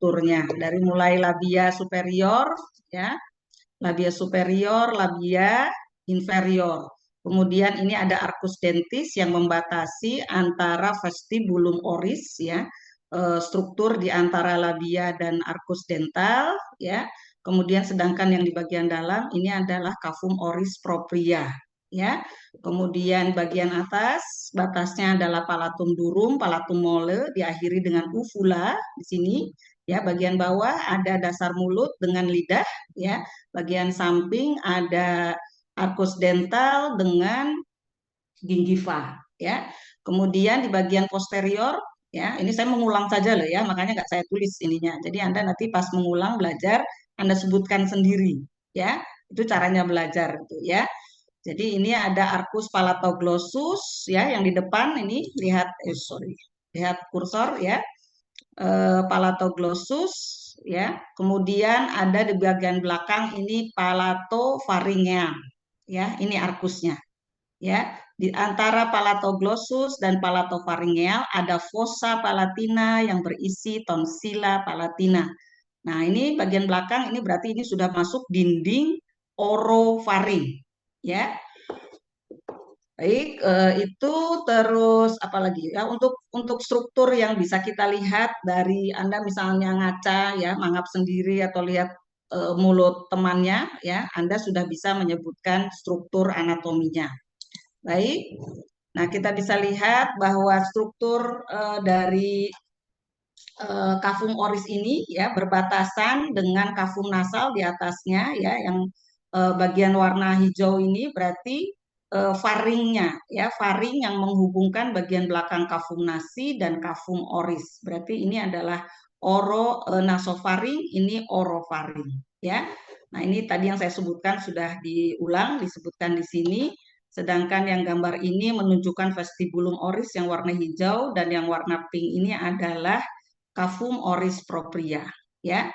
strukturnya dari mulai labia superior, ya, labia superior, labia inferior. Kemudian ini ada arcus dentis yang membatasi antara vestibulum oris, ya, struktur di antara labia dan arcus dental, ya. Kemudian sedangkan yang di bagian dalam ini adalah cavum oris propria, ya. Kemudian bagian atas batasnya adalah palatum durum, palatum mole diakhiri dengan uvula di sini, ya. Bagian bawah ada dasar mulut dengan lidah, ya. Bagian samping ada arcus dental dengan gingiva, ya. Kemudian di bagian posterior, ya, ini saya mengulang saja loh ya, makanya nggak saya tulis ininya. Jadi Anda nanti pas mengulang belajar Anda sebutkan sendiri, ya. Itu caranya belajar itu, ya. Jadi ini ada arcus palatoglossus, ya, yang di depan ini lihat, lihat kursor, ya. Palatoglossus, ya. Kemudian ada di bagian belakang ini palatopharyngeum, ya. Ini arkusnya, ya. Di antara palatoglossus dan palatopharyngeal ada fossa palatina yang berisi tonsila palatina. Nah, ini bagian belakang ini berarti ini sudah masuk dinding orofaring, ya. Baik, itu terus apalagi ya untuk struktur yang bisa kita lihat dari Anda misalnya ngaca ya, mangap sendiri atau lihat mulut temannya ya, Anda sudah bisa menyebutkan struktur anatominya. Baik. Nah, kita bisa lihat bahwa struktur dari cavum oris ini ya berbatasan dengan cavum nasal di atasnya ya, yang bagian warna hijau ini berarti faringnya ya, faring yang menghubungkan bagian belakang cavum nasi dan cavum oris. Berarti ini adalah nasofaring, ini orofaring ya. Nah, ini tadi yang saya sebutkan sudah diulang, disebutkan di sini. Sedangkan yang gambar ini menunjukkan vestibulum oris yang warna hijau dan yang warna pink ini adalah cavum oris propria, ya.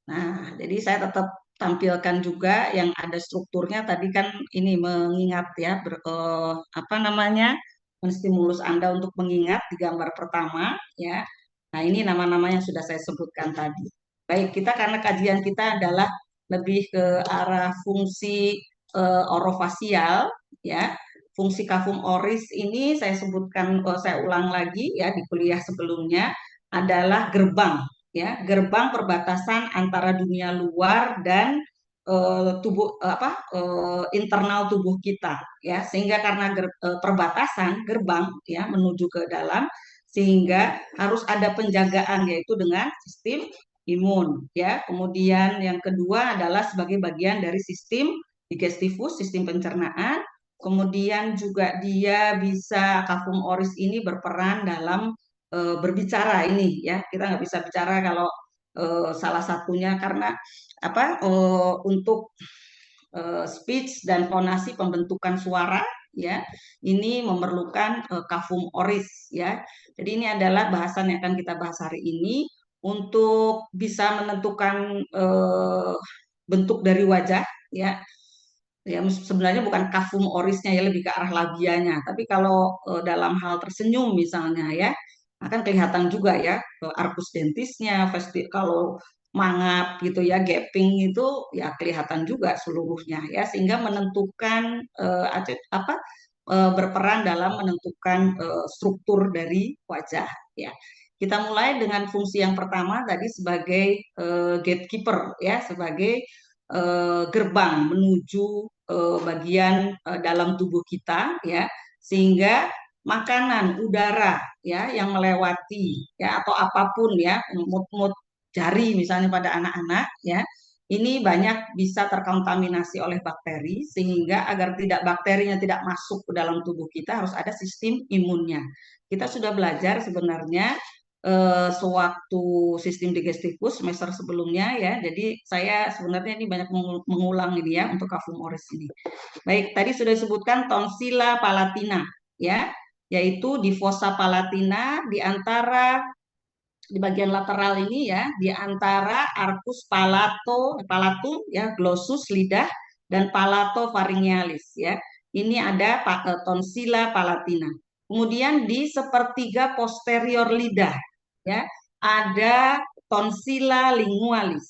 Nah, jadi saya tetap tampilkan juga yang ada strukturnya tadi kan ini mengingat ya apa namanya? Menstimulus Anda untuk mengingat di gambar pertama, ya. Nah, ini nama-nama yang sudah saya sebutkan tadi. Baik, kita karena kajian kita adalah lebih ke arah fungsi orofasial, ya. Fungsi cavum oris ini saya sebutkan, saya ulang lagi ya di kuliah sebelumnya adalah gerbang, ya, gerbang perbatasan antara dunia luar dan tubuh internal tubuh kita, ya, sehingga karena perbatasan gerbang ya menuju ke dalam, sehingga harus ada penjagaan yaitu dengan sistem imun, ya. Kemudian yang kedua adalah sebagai bagian dari sistem digestivus, sistem pencernaan. Kemudian juga dia bisa cavum oris ini berperan dalam berbicara ini ya, kita nggak bisa bicara kalau salah satunya karena apa untuk speech dan fonasi pembentukan suara ya, ini memerlukan cavum oris ya. Jadi ini adalah bahasan yang akan kita bahas hari ini untuk bisa menentukan bentuk dari wajah ya. Ya, sebenarnya bukan cavum orisnya ya, lebih ke arah labianya. Tapi kalau dalam hal tersenyum misalnya ya, akan kelihatan juga ya arcus dentisnya, kalau mangap gitu ya, gaping itu ya kelihatan juga seluruhnya ya, sehingga menentukan berperan dalam menentukan struktur dari wajah ya. Kita mulai dengan fungsi yang pertama tadi sebagai gatekeeper ya, sebagai gerbang menuju bagian dalam tubuh kita ya, sehingga makanan, udara ya yang melewati ya atau apapun ya, mut-mut jari misalnya pada anak-anak ya, ini banyak bisa terkontaminasi oleh bakteri, sehingga agar bakterinya tidak masuk ke dalam tubuh kita harus ada sistem imunnya. Kita sudah belajar sebenarnya sewaktu sistem digestivus semester sebelumnya ya. Jadi saya sebenarnya ini banyak mengulang ini ya untuk cavum oris ini. Baik, tadi sudah disebutkan tonsila palatina ya, yaitu di fossa palatina di antara di bagian lateral ini ya, di antara arcus palatum ya, glossus lidah dan palatopharyngealis ya. Ini ada tonsila palatina. Kemudian di sepertiga posterior lidah ya, ada tonsilla lingualis.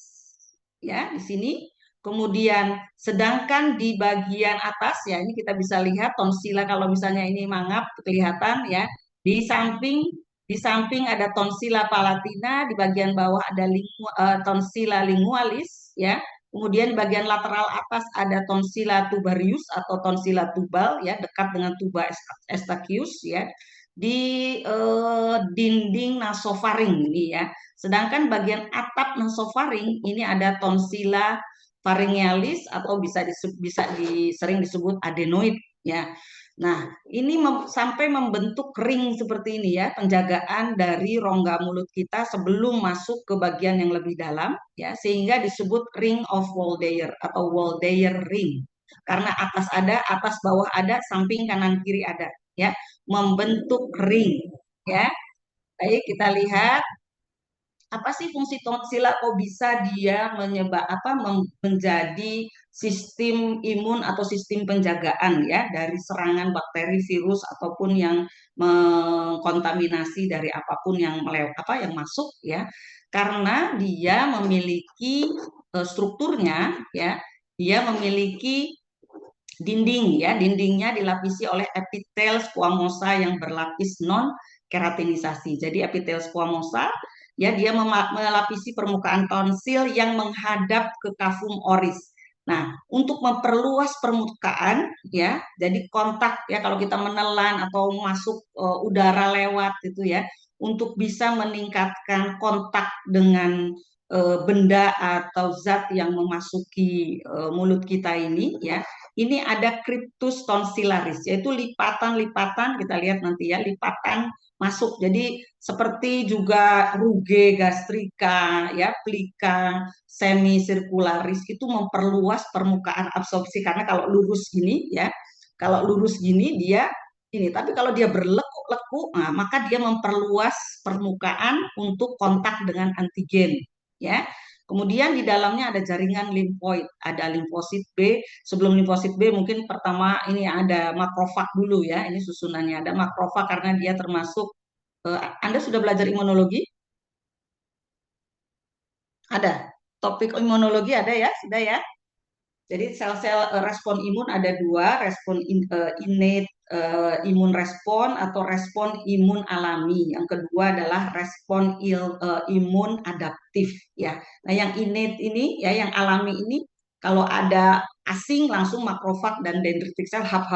Ya, di sini. Kemudian sedangkan di bagian atas ya ini kita bisa lihat tonsila kalau misalnya ini mangap kelihatan ya. Di samping ada tonsila palatina, di bagian bawah ada tonsila lingualis ya. Kemudian di bagian lateral atas ada tonsila tubarius atau tonsila tubal ya, dekat dengan tuba estachius ya. Di dinding nasofaring ini ya. Sedangkan bagian atap nasofaring ini ada tonsila pharyngealis atau sering disebut adenoid ya. Nah, ini sampai membentuk ring seperti ini ya, penjagaan dari rongga mulut kita sebelum masuk ke bagian yang lebih dalam ya, sehingga disebut ring of Waldeyer atau Waldeyer ring. Karena atas bawah ada, samping kanan kiri ada ya, membentuk ring ya. Baik, kita lihat apa sih fungsi tonsila, kok bisa dia menjadi sistem imun atau sistem penjagaan ya dari serangan bakteri, virus ataupun yang mengkontaminasi dari apapun yang yang masuk ya. Karena dia memiliki strukturnya ya, dia memiliki dinding ya, dindingnya dilapisi oleh epitel squamosa yang berlapis non keratinisasi. Jadi epitel squamosa ya dia melapisi permukaan tonsil yang menghadap ke kafum oris. Nah, untuk memperluas permukaan ya, jadi kontak ya kalau kita menelan atau masuk udara lewat itu ya, untuk bisa meningkatkan kontak dengan benda atau zat yang memasuki mulut kita ini ya. Ini ada cryptus tonsillaris, yaitu lipatan-lipatan, kita lihat nanti ya, lipatan masuk. Jadi seperti juga ruge gastrika, ya, plika, semisirkularis itu memperluas permukaan absorpsi karena kalau lurus gini ya, kalau lurus gini dia ini, tapi kalau dia berlekuk-lekuk, nah, maka dia memperluas permukaan untuk kontak dengan antigen, ya. Kemudian di dalamnya ada jaringan limfoid, ada limfosit B. Sebelum limfosit B mungkin pertama ini ada makrofag dulu ya. Ini susunannya ada makrofag karena dia termasuk. Anda sudah belajar imunologi? Ada. Topik imunologi ada ya, sudah ya. Jadi sel-sel respon imun ada dua, respon innate imun respon atau respon imun alami. Yang kedua adalah respon imun adaptif ya. Nah, yang innate ini ya, yang alami ini kalau ada asing langsung makrofag dan dendritik sel hap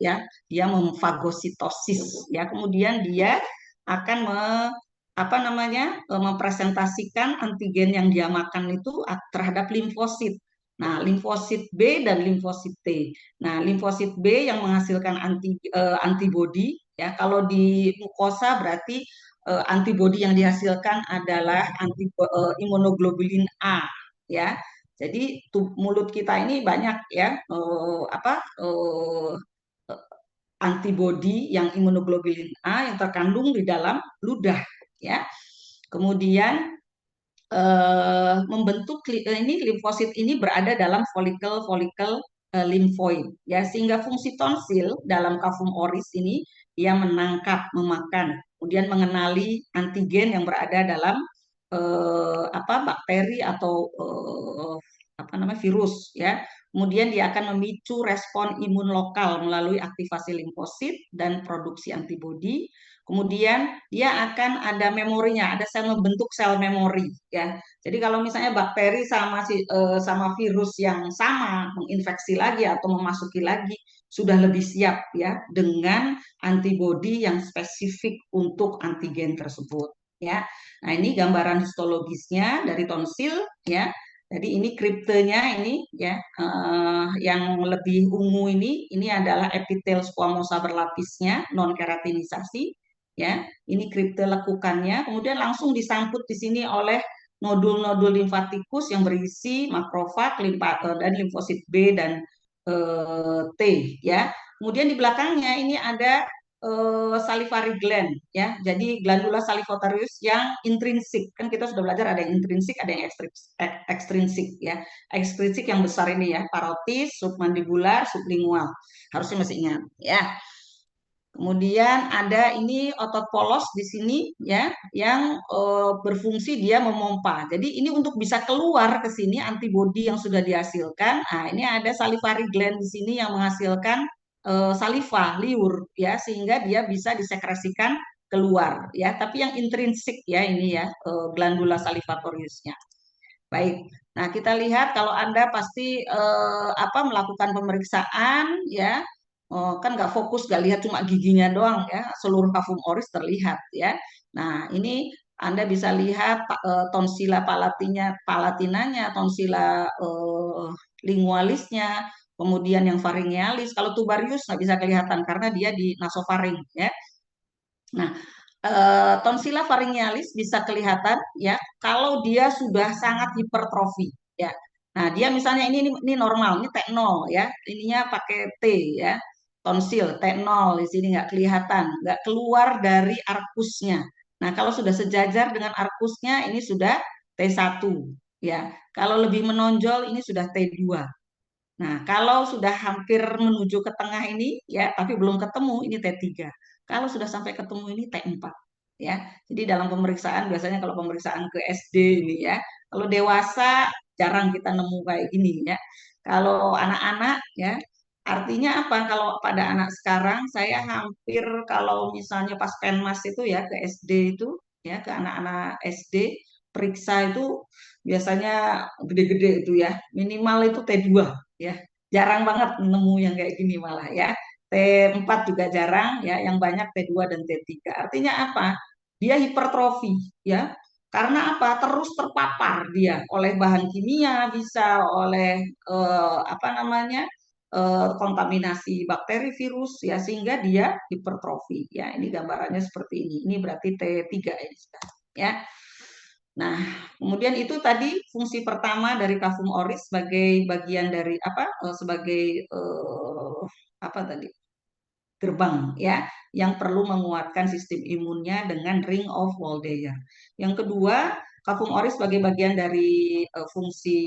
ya, dia memfagositosis ya. Kemudian dia akan mempresentasikan antigen yang dia makan itu terhadap limfosit. Nah, limfosit B dan limfosit T. Nah, limfosit B yang menghasilkan antibodi ya. Kalau di mukosa berarti antibodi yang dihasilkan adalah imunoglobulin A ya. Jadi mulut kita ini banyak ya antibodi yang imunoglobulin A yang terkandung di dalam ludah ya. Kemudian membentuk ini limfosit ini berada dalam folikel-folikel limfoid ya, sehingga fungsi tonsil dalam kafum oris ini dia menangkap, memakan, kemudian mengenali antigen yang berada dalam bakteri atau virus ya. Kemudian dia akan memicu respon imun lokal melalui aktivasi limfosit dan produksi antibodi. Kemudian dia akan ada memorinya, ada sel membentuk sel memori ya. Jadi kalau misalnya bakteri sama virus yang sama menginfeksi lagi atau memasuki lagi, sudah lebih siap ya dengan antibodi yang spesifik untuk antigen tersebut ya. Nah, ini gambaran histologisnya dari tonsil ya. Jadi ini kriptenya ini ya, yang lebih ungu ini adalah epitel squamosa berlapisnya non keratinisasi ya. Ini kripte lekukannya, kemudian langsung disambut di sini oleh nodul-nodul limfatikus yang berisi makrofag, dan limfosit B dan T ya. Kemudian di belakangnya ini ada salivary gland ya. Jadi glandula salivatarius yang intrinsik. Kan kita sudah belajar ada yang intrinsik, ada yang ekstrinsik ya. Ekstrinsik yang besar ini ya, parotis, submandibular, sublingual. Harusnya masih ingat ya. Kemudian ada ini otot polos di sini ya yang berfungsi dia memompa. Jadi ini untuk bisa keluar ke sini antibodi yang sudah dihasilkan. Nah, ini ada salivary gland di sini yang menghasilkan saliva liur ya sehingga dia bisa disekresikan keluar ya. Tapi yang intrinsik ya ini ya glandula salivatoriusnya. Baik. Nah, kita lihat kalau Anda pasti melakukan pemeriksaan ya. Oh, kan nggak fokus, nggak lihat cuma giginya doang ya, seluruh kafum oris terlihat ya. Nah, ini Anda bisa lihat tonsila palatinanya, tonsila lingualisnya, kemudian yang faringealis. Kalau tubarius nggak bisa kelihatan karena dia di nasofaring ya. Nah, tonsila faringealis bisa kelihatan ya kalau dia sudah sangat hipertrofi ya. Nah, dia misalnya ini normal, ini T0 ya. Ininya pakai T ya. Tonsil T0 di sini nggak kelihatan, nggak keluar dari arkusnya. Nah, kalau sudah sejajar dengan arkusnya ini sudah T1 ya. Kalau lebih menonjol ini sudah T2. Nah, kalau sudah hampir menuju ke tengah ini ya, tapi belum ketemu ini T3. Kalau sudah sampai ketemu ini T4 ya. Jadi dalam pemeriksaan biasanya kalau pemeriksaan ke SD ini ya, kalau dewasa jarang kita nemu kayak gini ya. Kalau anak-anak ya, artinya apa? Kalau pada anak sekarang saya hampir kalau misalnya pas Penmas itu ya ke SD itu ya ke anak-anak SD periksa itu biasanya gede-gede itu ya, minimal itu T2 ya. Jarang banget nemu yang kayak gini malah ya. T4 juga jarang ya, yang banyak T2 dan T3. Artinya apa? Dia hipertrofi ya. Karena apa? Terus terpapar dia oleh bahan kimia, bisa oleh apa namanya? Kontaminasi bakteri virus ya sehingga dia hipertrofi ya. Ini gambarannya seperti ini. Ini berarti T3 ya. Nah, kemudian itu tadi fungsi pertama dari kafum oris sebagai bagian dari apa? Sebagai apa tadi? Gerbang ya, yang perlu menguatkan sistem imunnya dengan ring of Waldeyer. Yang kedua, kafum oris sebagai bagian dari fungsi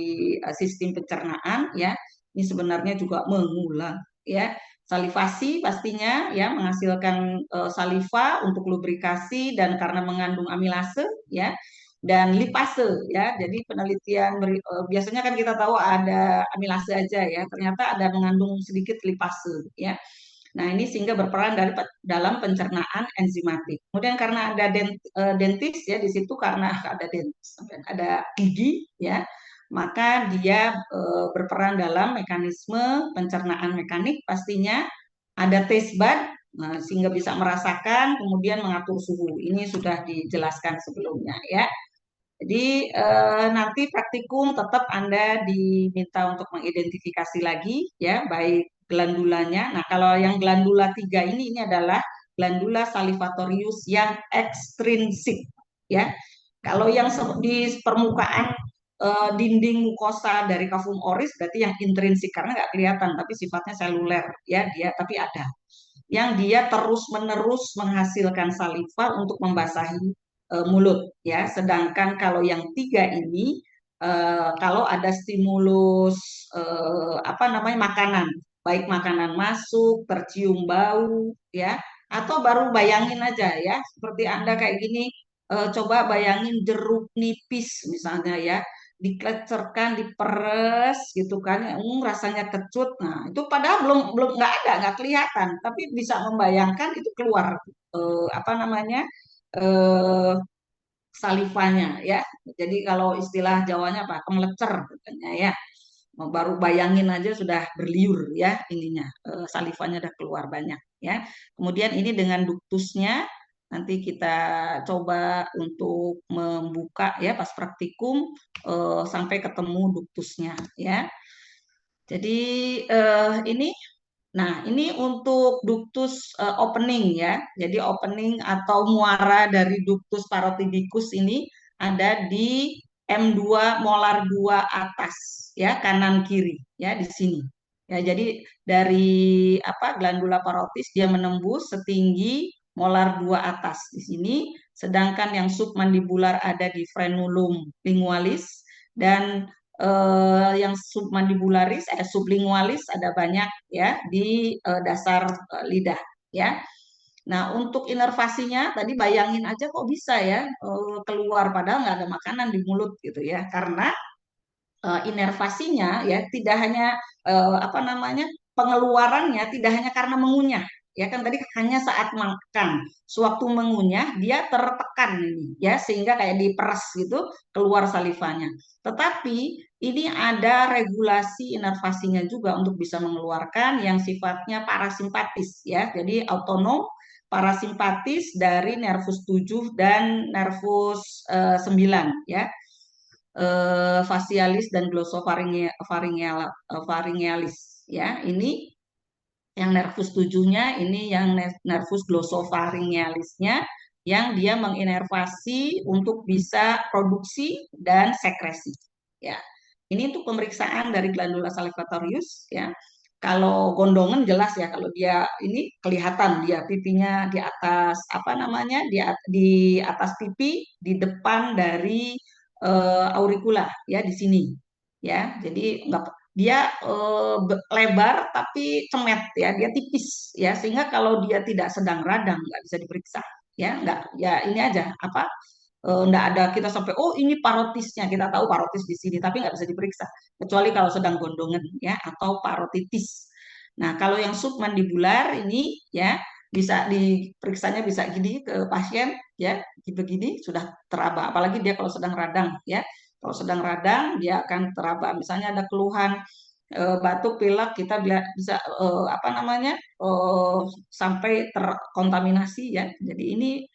sistem pencernaan ya. Ini sebenarnya juga mengulang ya. Salivasi pastinya ya menghasilkan saliva untuk lubrikasi dan karena mengandung amilase ya dan lipase ya. Jadi penelitian biasanya kan kita tahu ada amilase aja ya, ternyata ada mengandung sedikit lipase ya. Nah, ini sehingga berperan dalam pencernaan enzimatik. Kemudian karena ada dentis ya di situ karena ada dentis, ada gigi ya, maka dia berperan dalam mekanisme pencernaan mekanik pastinya ada taste bud sehingga bisa merasakan kemudian mengatur suhu. Ini sudah dijelaskan sebelumnya ya. Jadi nanti praktikum tetap Anda diminta untuk mengidentifikasi lagi ya baik glandulanya. Nah, kalau yang glandula 3 ini adalah glandula salivatorius yang ekstrinsik ya. Kalau yang di permukaan dinding mukosa dari kafum oris berarti yang intrinsik karena nggak kelihatan tapi sifatnya seluler ya dia tapi ada yang dia terus-menerus menghasilkan saliva untuk membasahi mulut ya. Sedangkan kalau yang 3 ini kalau ada stimulus apa namanya makanan, baik makanan masuk, tercium bau ya, atau baru bayangin aja ya, seperti Anda kayak gini coba bayangin jeruk nipis misalnya ya diklecerkan, diperes gitu kan, rasanya kecut. Nah, itu padahal belum belum nggak kelihatan, tapi bisa membayangkan itu keluar apa namanya eh, salivanya ya. Jadi kalau istilah Jawanya apa? Kemelecer katanya ya. Baru bayangin aja sudah berliur ya ininya salivanya udah keluar banyak ya. Kemudian ini dengan duktusnya nanti kita coba untuk membuka ya pas praktikum sampai ketemu duktusnya ya. Jadi ini nah, ini untuk ductus opening ya. Jadi opening atau muara dari ductus parotidicus ini ada di M2 molar 2 atas ya, kanan kiri ya di sini. Ya, jadi dari apa glandula parotis dia menembus setinggi molar 2 atas di sini, sedangkan yang submandibular ada di frenulum lingualis dan yang submandibularis, sublingualis ada banyak ya di dasar lidah ya. Nah, untuk inervasinya tadi bayangin aja kok bisa ya keluar padahal nggak ada makanan di mulut gitu ya. Karena inervasinya ya tidak hanya apa namanya pengeluarannya tidak hanya karena mengunyah ya kan tadi hanya saat makan sewaktu mengunyah dia tertekan ini ya sehingga kayak diperas gitu keluar salivanya tetapi ini ada regulasi inervasinya juga untuk bisa mengeluarkan yang sifatnya parasimpatis ya jadi autonom parasimpatis dari nervus 7 dan nervus 9 ya facialis dan glosopharyngealis ya ini yang nervus tujuhnya ini yang nervus glossopharyngealisnya yang dia menginervasi untuk bisa produksi dan sekresi ya ini untuk pemeriksaan dari glandula salivatorius ya kalau gondongan jelas ya kalau dia ini kelihatan dia pipinya di atas apa namanya di atas pipi di depan dari auricula ya di sini ya jadi nggak dia lebar tapi cemet ya dia tipis ya sehingga kalau dia tidak sedang radang nggak bisa diperiksa ya nggak ya ini aja apa nggak ada kita sampai oh ini parotisnya kita tahu parotis di sini tapi nggak bisa diperiksa kecuali kalau sedang gondongan ya atau parotitis. Nah kalau yang submandibular ini ya bisa diperiksanya bisa gini ke pasien ya begini sudah teraba apalagi dia kalau sedang radang ya kalau sedang radang dia akan teraba misalnya ada keluhan batuk pilek kita bisa apa namanya sampai terkontaminasi ya jadi ini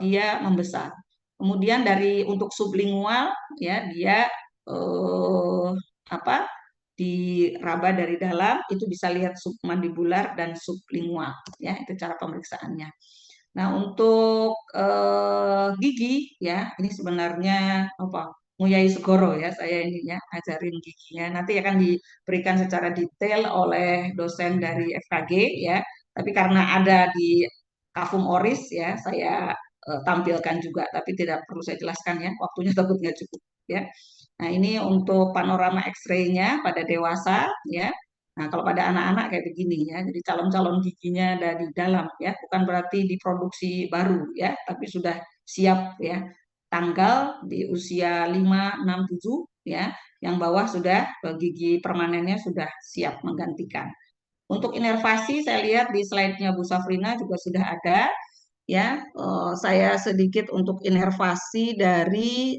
dia membesar. Kemudian dari untuk sublingual ya dia eh, apa diraba dari dalam itu bisa lihat submandibular dan sublingual ya itu cara pemeriksaannya. Nah untuk gigi ya ini sebenarnya apa Nguyai Segoro ya saya ini ya ajarin giginya nanti akan diberikan secara detail oleh dosen dari FKG ya tapi karena ada di Kafum Oris ya saya tampilkan juga, tapi tidak perlu saya jelaskan ya, waktunya takut nggak cukup ya. Nah ini untuk panorama X-ray-nya pada dewasa ya. Nah kalau pada anak-anak kayak begini ya, jadi calon-calon giginya ada di dalam ya, bukan berarti diproduksi baru ya, tapi sudah siap ya. Tanggal di usia 5, 6, 7 ya, yang bawah sudah gigi permanennya sudah siap menggantikan. Untuk inervasi saya lihat di slide-nya Bu Safrina juga sudah ada ya saya sedikit untuk inervasi dari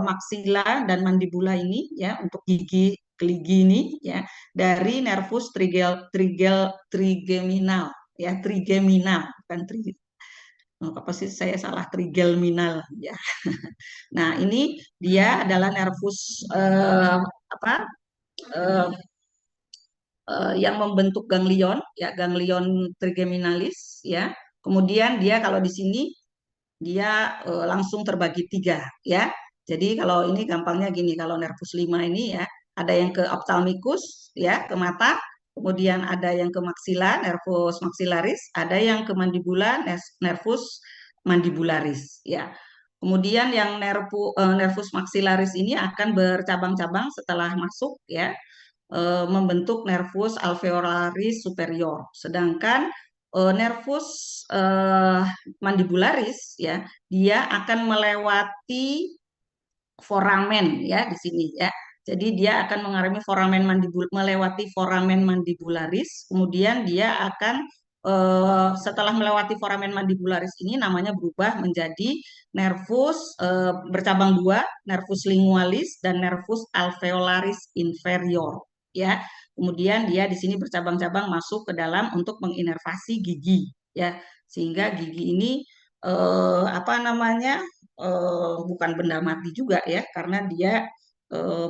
maksila dan mandibula ini ya untuk gigi keligi ini ya dari nervus trigeminal ya trigeminal bukan apa sih saya salah trigeminal ya. Nah ini dia adalah nervus apa eh, yang membentuk ganglion ya ganglion trigeminalis ya. Kemudian dia kalau di sini dia langsung terbagi tiga ya. Jadi kalau ini gampangnya gini, kalau nervus 5 ini ya ada yang ke ophthalmicus ya ke mata, kemudian ada yang ke maxilla nervus maxillaris, ada yang ke mandibula nervus mandibularis ya. Kemudian yang nervus maxillaris ini akan bercabang-cabang setelah masuk ya membentuk nervus alveolaris superior. Sedangkan nervus mandibularis ya, dia akan melewati foramen ya di sini ya. Jadi dia akan mengalami melewati foramen mandibularis, kemudian dia akan setelah melewati foramen mandibularis ini namanya berubah menjadi nervus bercabang dua, nervus lingualis dan nervus alveolaris inferior ya. Kemudian dia di sini bercabang-cabang masuk ke dalam untuk menginervasi gigi ya. Sehingga gigi ini apa namanya bukan benda mati juga ya karena dia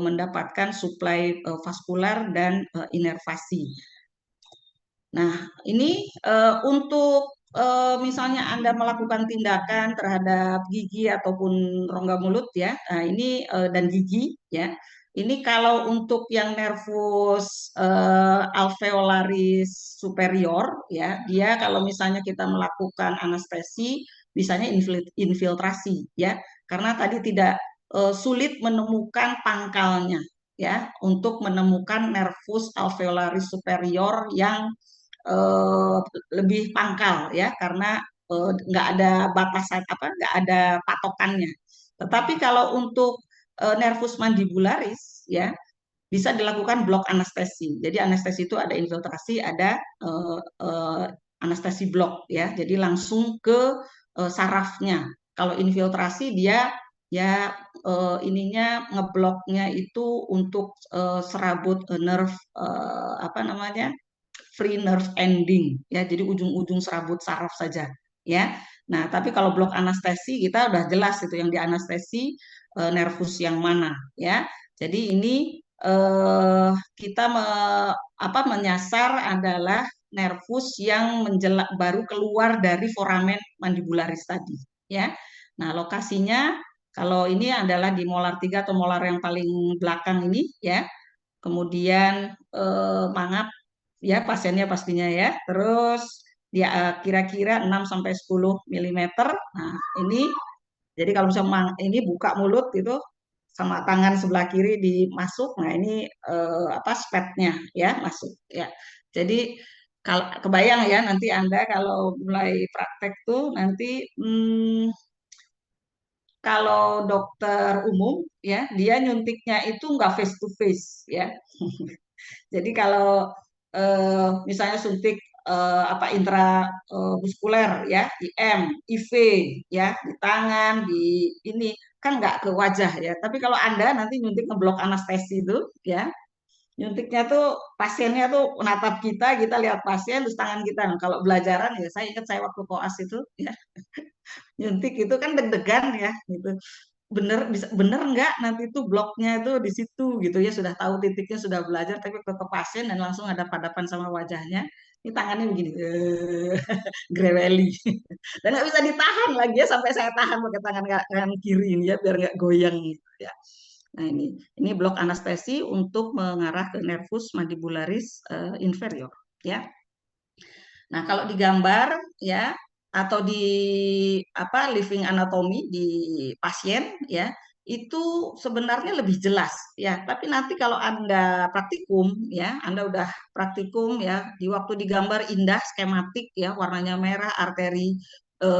mendapatkan suplai vaskular dan inervasi. Nah, ini untuk misalnya Anda melakukan tindakan terhadap gigi ataupun rongga mulut ya, nah, ini dan gigi ya. Ini kalau untuk yang nervus alveolaris superior ya, dia kalau misalnya kita melakukan anestesi, misalnya infiltrasi ya, karena tadi tidak sulit menemukan pangkalnya ya, untuk menemukan nervus alveolaris superior yang eh, lebih pangkal ya karena nggak ada batasan apa nggak ada patokannya. Tetapi kalau untuk nervus mandibularis ya bisa dilakukan blok anestesi. Jadi anestesi itu ada infiltrasi, ada anestesi blok ya. Jadi langsung ke sarafnya. Kalau infiltrasi dia ya ininya ngebloknya itu untuk serabut nerve apa namanya free nerve ending ya. Jadi ujung-ujung serabut saraf saja ya. Nah, tapi kalau blok anestesi kita udah jelas itu yang dianestesi nervus yang mana ya. Jadi ini kita menyasar adalah nervus yang baru keluar dari foramen mandibularis tadi ya. Nah, lokasinya kalau ini adalah di molar 3 atau molar yang paling belakang ini ya. Kemudian mangap ya pasiennya pastinya ya. Terus dia kira-kira 6 sampai 10 milimeter. Nah, ini jadi kalau misalnya ini buka mulut itu sama tangan sebelah kiri dimasuk. Nah, ini apa spetnya ya masuk ya. Jadi kalau kebayang ya nanti Anda kalau mulai praktek tuh nanti kalau dokter umum ya dia nyuntiknya itu nggak face to face ya. Jadi kalau misalnya suntik apa intramuskuler ya, IM, IV ya di tangan, di ini kan nggak ke wajah ya. Tapi kalau Anda nanti nyuntik ngeblok anestesi itu ya, nyuntiknya tuh pasiennya tuh menatap kita, kita lihat pasien terus tangan kita. Nah, kalau belajaran ya saya ingat saya waktu koas itu ya, nyuntik itu kan deg-degan ya gitu bener bisa bener nggak nanti tuh bloknya itu di situ gitu ya sudah tahu titiknya sudah belajar tapi ke pasien dan langsung ada padapan sama wajahnya ini tangannya begini greweli dan nggak bisa ditahan lagi ya sampai saya tahan pakai tangan kiri ini ya biar nggak goyang gitu ya. Nah ini blok anestesi untuk mengarah ke nervus mandibularis inferior ya. Nah, kalau digambar ya atau di apa living anatomy di pasien ya itu sebenarnya lebih jelas ya. Tapi nanti kalau Anda praktikum ya, Anda udah praktikum ya di waktu digambar indah skematik ya, warnanya merah, arteri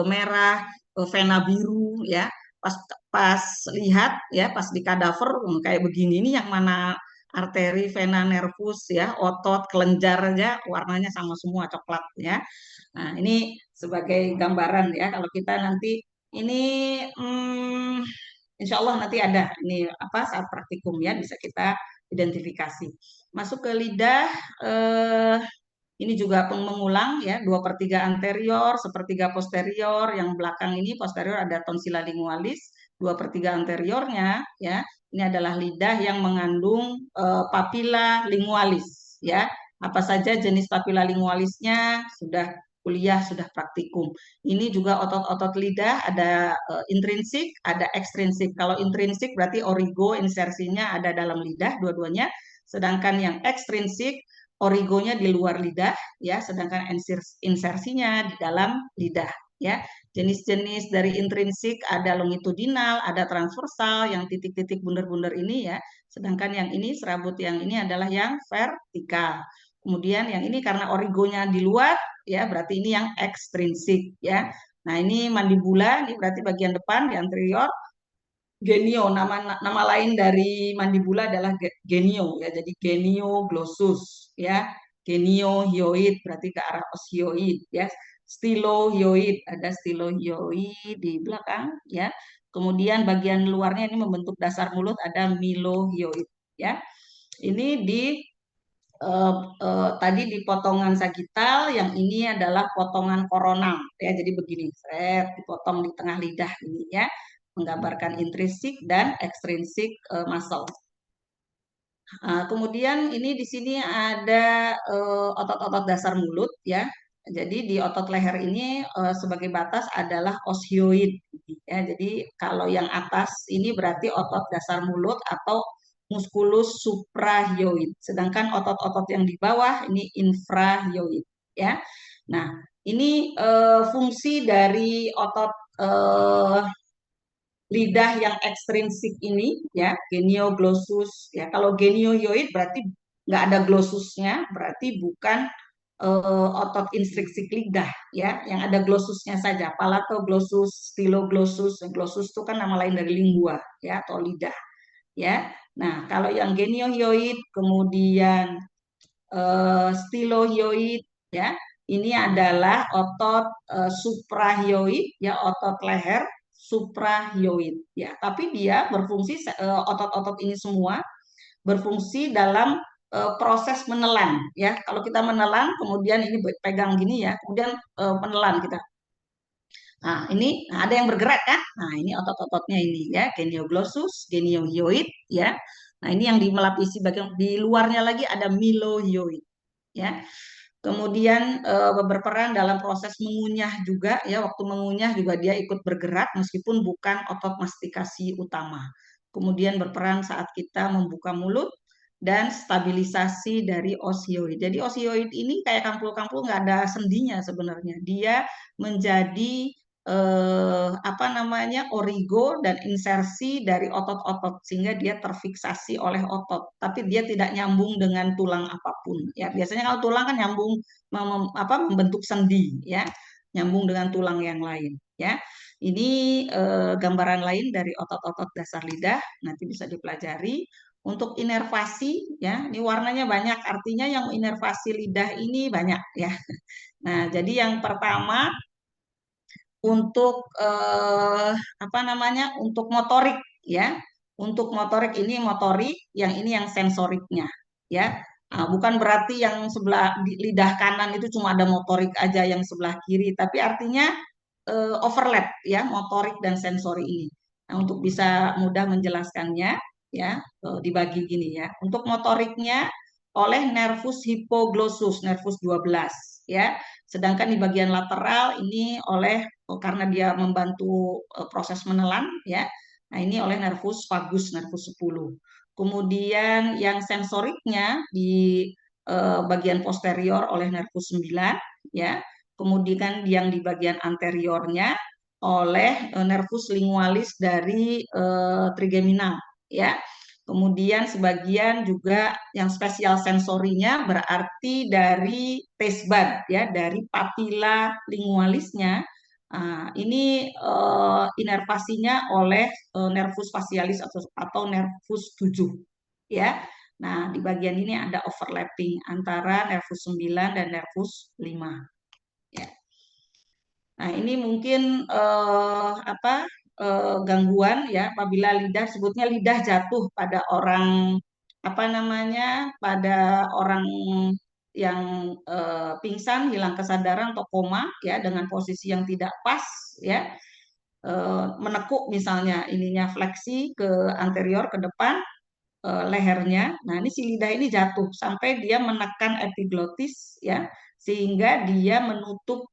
merah, vena biru ya. Pas pas lihat ya, pas di kadaver kayak begini ini yang mana arteri, vena, nervus ya, otot, kelenjar aja warnanya sama semua coklat ya. Nah, ini sebagai gambaran ya kalau kita nanti ini insya Allah nanti ada ini apa saat praktikum ya bisa kita identifikasi. Masuk ke lidah ini juga mengulang ya 2/3 anterior, 1/3 posterior, yang belakang ini posterior ada tonsilla lingualis, 2/3 anteriornya ya. Ini adalah lidah yang mengandung papilla lingualis ya. Apa saja jenis papilla lingualisnya sudah kuliah, sudah praktikum. Ini juga otot-otot lidah ada intrinsik, ada ekstrinsik. Kalau intrinsik berarti origo insersinya ada dalam lidah dua-duanya, sedangkan yang ekstrinsik origonya di luar lidah ya sedangkan insersinya di dalam lidah ya. Jenis-jenis dari intrinsik ada longitudinal, ada transversal yang titik-titik bundar-bundar ini ya. Sedangkan yang ini serabut yang ini adalah yang vertikal. Kemudian yang ini karena origonya di luar ya berarti ini yang ekstrinsik ya. Nah, ini mandibula ini berarti bagian depan di anterior. Genio, nama lain dari mandibula adalah genio ya. Jadi genio glossus ya. Genio hyoid berarti ke arah osioid ya. Stilohyoid ada stilohyoid di belakang ya. Kemudian bagian luarnya ini membentuk dasar mulut ada milohyoid ya. Ini di tadi di potongan sagital, yang ini adalah potongan koronal ya. Jadi begini, saya dipotong di tengah lidah ini ya, menggambarkan intrinsik dan ekstrinsik muscle. Kemudian ini di sini ada otot-otot dasar mulut ya. Jadi di otot leher ini sebagai batas adalah osioid ya. Jadi kalau yang atas ini berarti otot dasar mulut atau musculus suprahyoid. Sedangkan otot-otot yang di bawah ini infrahyoid ya. Nah, ini fungsi dari otot lidah yang ekstrinsik ini ya genioglossus ya. Kalau geniohyoid berarti nggak ada glossusnya, berarti bukan otot instriksik lidah ya, yang ada glossusnya saja, palatoglossus, styloglossus. Glossus itu kan nama lain dari lingua ya, atau lidah ya. Nah, kalau yang geniohyoid, kemudian stylohyoid ya, ini adalah otot suprahyoid ya, otot leher suprahyoid ya. Tapi dia berfungsi, otot-otot ini semua berfungsi dalam proses menelan ya. Kalau kita menelan, kemudian ini pegang gini ya, kemudian menelan kita. Nah, ini ada yang bergerak kan? Nah, ini otot-ototnya ini ya, genioglossus, geniohyoid ya. Nah, ini yang melapisi bagian di luarnya lagi ada milohyoid ya. Kemudian berperan dalam proses mengunyah juga ya, waktu mengunyah juga dia ikut bergerak meskipun bukan otot mastikasi utama. Kemudian berperan saat kita membuka mulut dan stabilisasi dari osioid. Jadi osioid ini kayak kampul-kampul, nggak ada sendinya sebenarnya. Dia menjadi apa namanya, origo dan insersi dari otot-otot sehingga dia terfiksasi oleh otot, tapi dia tidak nyambung dengan tulang apapun. Ya, biasanya kalau tulang kan nyambung, membentuk sendi, ya, nyambung dengan tulang yang lain. Ya, ini gambaran lain dari otot-otot dasar lidah, nanti bisa dipelajari. Untuk inervasi, ya, ini warnanya banyak, artinya yang inervasi lidah ini banyak, ya. Nah, jadi yang pertama untuk apa namanya, untuk motorik ya, untuk motorik ini motorik, yang ini yang sensoriknya ya. Nah, bukan berarti yang sebelah lidah kanan itu cuma ada motorik aja yang sebelah kiri, tapi artinya overlap ya, motorik dan sensori ini. Nah, untuk bisa mudah menjelaskannya ya, dibagi gini ya. Untuk motoriknya oleh nervus hypoglossus, nervus 12 ya. Sedangkan di bagian lateral ini oleh, karena dia membantu proses menelan ya. Nah, ini oleh nervus vagus, nervus 10. Kemudian yang sensoriknya di bagian posterior oleh nervus 9 ya. Kemudian yang di bagian anteriornya oleh nervus lingualis dari trigeminal ya. Kemudian sebagian juga yang spesial sensorinya berarti dari taste bud ya, dari papila lingualisnya. Nah, ini inervasinya oleh nervus facialis atau nervus 7 ya. Nah, di bagian ini ada overlapping antara nervus 9 dan nervus 5 ya. Nah, ini mungkin apa, gangguan ya apabila lidah, sebutnya lidah jatuh pada orang, apa namanya, pada orang yang pingsan, hilang kesadaran atau koma ya, dengan posisi yang tidak pas ya, menekuk misalnya ininya fleksi ke anterior, ke depan lehernya. Nah, ini si lidah ini jatuh sampai dia menekan epiglotis ya, sehingga dia menutup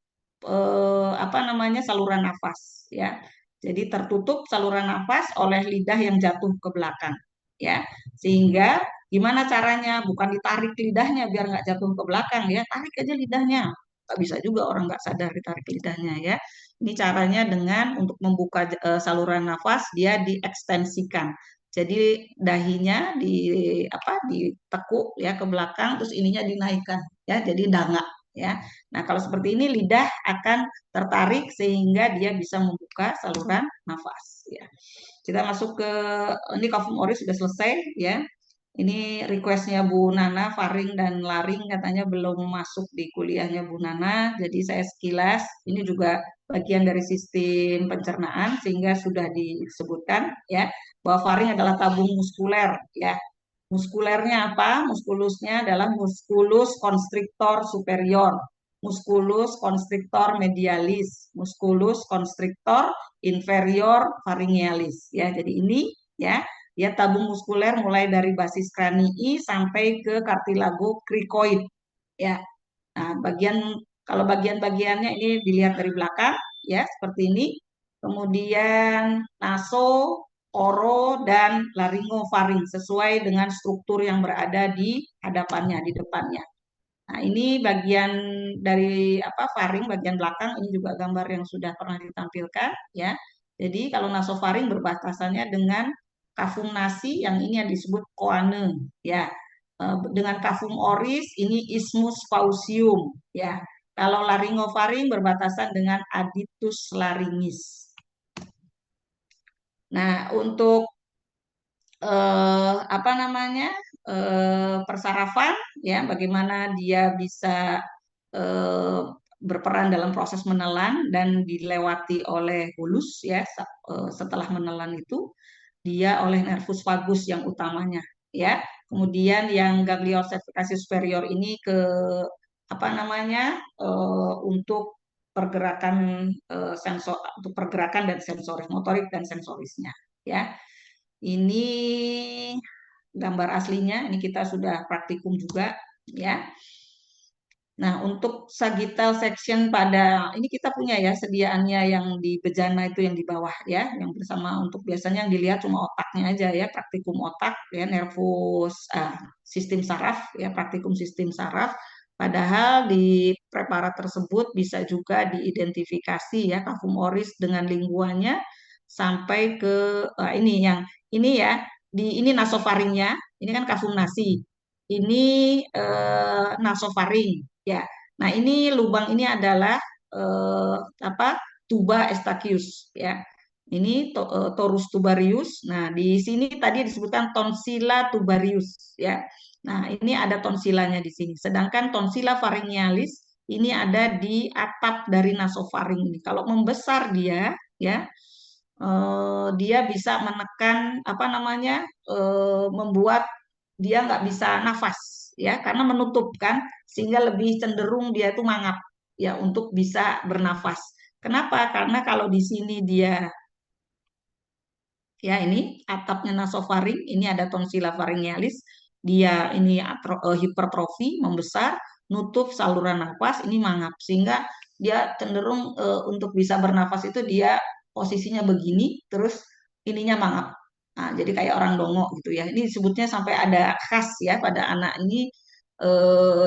apa namanya, saluran nafas ya. Jadi tertutup saluran nafas oleh lidah yang jatuh ke belakang ya. Sehingga gimana caranya? Bukan ditarik lidahnya biar nggak jatuh ke belakang ya, tarik aja lidahnya. Nggak bisa juga orang nggak sadar ditarik lidahnya ya. Ini caranya dengan untuk membuka saluran nafas, dia diekstensikan. Jadi dahinya di apa, ditekuk ya ke belakang, terus ininya dinaikkan ya, jadi dangak ya. Nah, kalau seperti ini lidah akan tertarik sehingga dia bisa membuka saluran nafas ya. Kita masuk ke ini kafum oris sudah selesai ya. Ini requestnya Bu Nana, faring dan laring katanya belum masuk di kuliahnya Bu Nana. Jadi saya sekilas, ini juga bagian dari sistem pencernaan sehingga sudah disebutkan ya, bahwa faring adalah tabung muskuler ya. Muskulernya apa? Muskulusnya adalah musculus constrictor superior, musculus constrictor medialis, musculus constrictor inferior pharyngealis ya. Jadi ini ya, dia tabung muskuler mulai dari basis kranii sampai ke kartilago krikoid ya. Nah, kalau bagian-bagiannya ini dilihat dari belakang ya, seperti ini. Kemudian naso, oro, dan laringofaring sesuai dengan struktur yang berada di hadapannya, di depannya. Nah, ini bagian dari apa, faring bagian belakang, ini juga gambar yang sudah pernah ditampilkan ya. Jadi kalau nasofaring berbatasannya dengan kafum nasi, yang ini yang disebut koane ya. Dengan kafum oris ini ismus fausium ya. Kalau laryngofaring berbatasan dengan aditus laringis. Nah, untuk apa namanya persarafan ya, bagaimana dia bisa eh, berperan dalam proses menelan dan dilewati oleh hulus ya. Setelah menelan itu dia oleh nervus vagus yang utamanya ya. Kemudian yang ganglion cervicalis superior ini ke apa namanya untuk pergerakan sensor, untuk pergerakan dan sensoris, motorik dan sensorisnya ya. Ini gambar aslinya, ini kita sudah praktikum juga ya. Nah, untuk sagittal section pada ini kita punya ya sediaannya yang di bejana itu yang di bawah ya, yang bersama untuk biasanya yang dilihat cuma otaknya aja ya, praktikum otak ya, nervus sistem saraf ya, praktikum sistem saraf. Padahal di preparat tersebut bisa juga diidentifikasi ya kafum oris dengan lingguanya sampai ke ini yang ini ya, di ini nasofaringnya, ini kan kafum nasi. Ini nasofaring ya. Nah, ini lubang ini adalah apa? Tuba estachius ya. Ini torus tubarius. Nah, di sini tadi disebutkan tonsilla tubarius ya. Nah, ini ada tonsilanya di sini. Sedangkan tonsilla pharyngealis ini ada di atap dari nasofaring ini. Kalau membesar dia ya, dia bisa menekan apa namanya membuat dia nggak bisa nafas ya karena menutup kan sehingga lebih cenderung dia itu mangap ya untuk bisa bernafas. Kenapa? Karena kalau di sini dia ya ini atapnya nasofaring, ini ada tonsilla pharyngealis, dia ini hipertrofi, membesar, nutup saluran nafas, ini mangap sehingga dia cenderung untuk bisa bernafas itu dia posisinya begini, terus ininya mangap. Nah, jadi kayak orang dongok gitu ya. Ini disebutnya sampai ada khas ya pada anak ini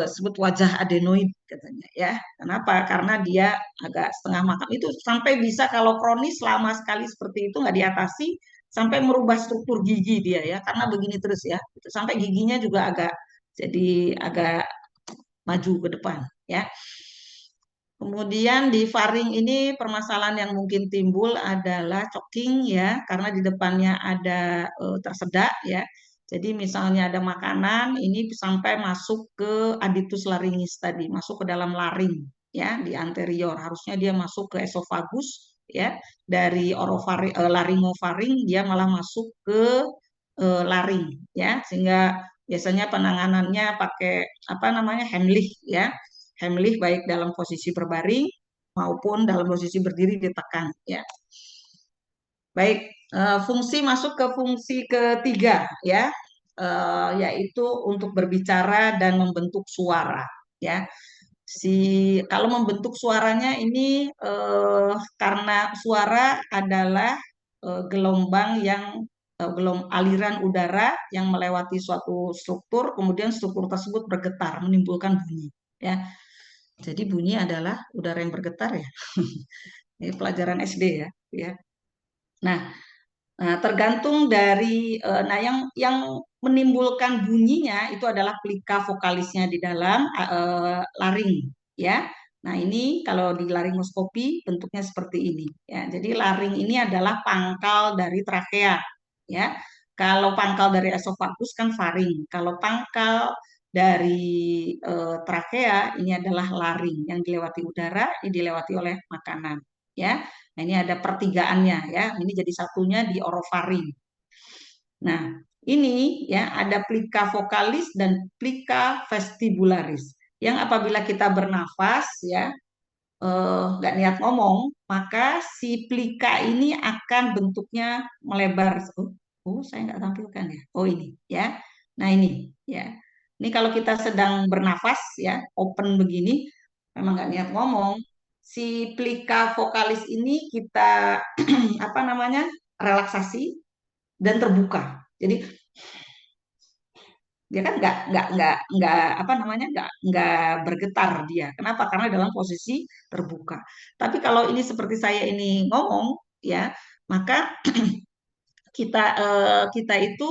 sebut wajah adenoid katanya ya. Kenapa? Karena dia agak setengah makam itu sampai bisa kalau kronis lama sekali seperti itu nggak diatasi sampai merubah struktur gigi dia ya karena begini terus ya gitu. Sampai giginya juga agak jadi agak maju ke depan ya. Kemudian di faring ini permasalahan yang mungkin timbul adalah choking ya karena di depannya ada tersedak ya. Jadi misalnya ada makanan ini sampai masuk ke aditus laringis tadi, masuk ke dalam laring ya di anterior. Harusnya dia masuk ke esofagus ya. Dari laringofaring dia malah masuk ke laring ya. Sehingga biasanya penanganannya pakai apa namanya Heimlich ya. Heimlich baik dalam posisi berbaring maupun dalam posisi berdiri ditekan ya. Baik, fungsi masuk ke fungsi ketiga ya, yaitu untuk berbicara dan membentuk suara ya. Kalau membentuk suaranya ini karena suara adalah gelombang yang aliran udara yang melewati suatu struktur, kemudian struktur tersebut bergetar menimbulkan bunyi ya. Jadi bunyi adalah udara yang bergetar ya. Ini pelajaran SD ya. Ya. Nah, tergantung dari yang menimbulkan bunyinya itu adalah plika vokalisnya di dalam laring ya. Nah, ini kalau di laringoskopi bentuknya seperti ini ya. Jadi laring ini adalah pangkal dari trakea ya. Kalau pangkal dari esofagus kan faring. Kalau pangkal dari trakea ini adalah laring yang dilewati udara, ini dilewati oleh makanan ya. Nah, ini ada pertigaannya ya. Ini jadi satunya di orofaring. Nah, ini ya ada plika vokalis dan plika vestibularis. Yang apabila kita bernafas ya nggak niat ngomong, maka si plika ini akan bentuknya melebar. Saya nggak tampilkan ya. Oh ini ya. Nah ini ya. Ini kalau kita sedang bernafas ya, open begini, memang nggak niat ngomong. Si plika vokalis ini kita apa namanya relaksasi dan terbuka. Jadi dia kan nggak apa namanya nggak bergetar dia. Kenapa? Karena dalam posisi terbuka. Tapi kalau ini seperti saya ini ngomong ya, maka kita itu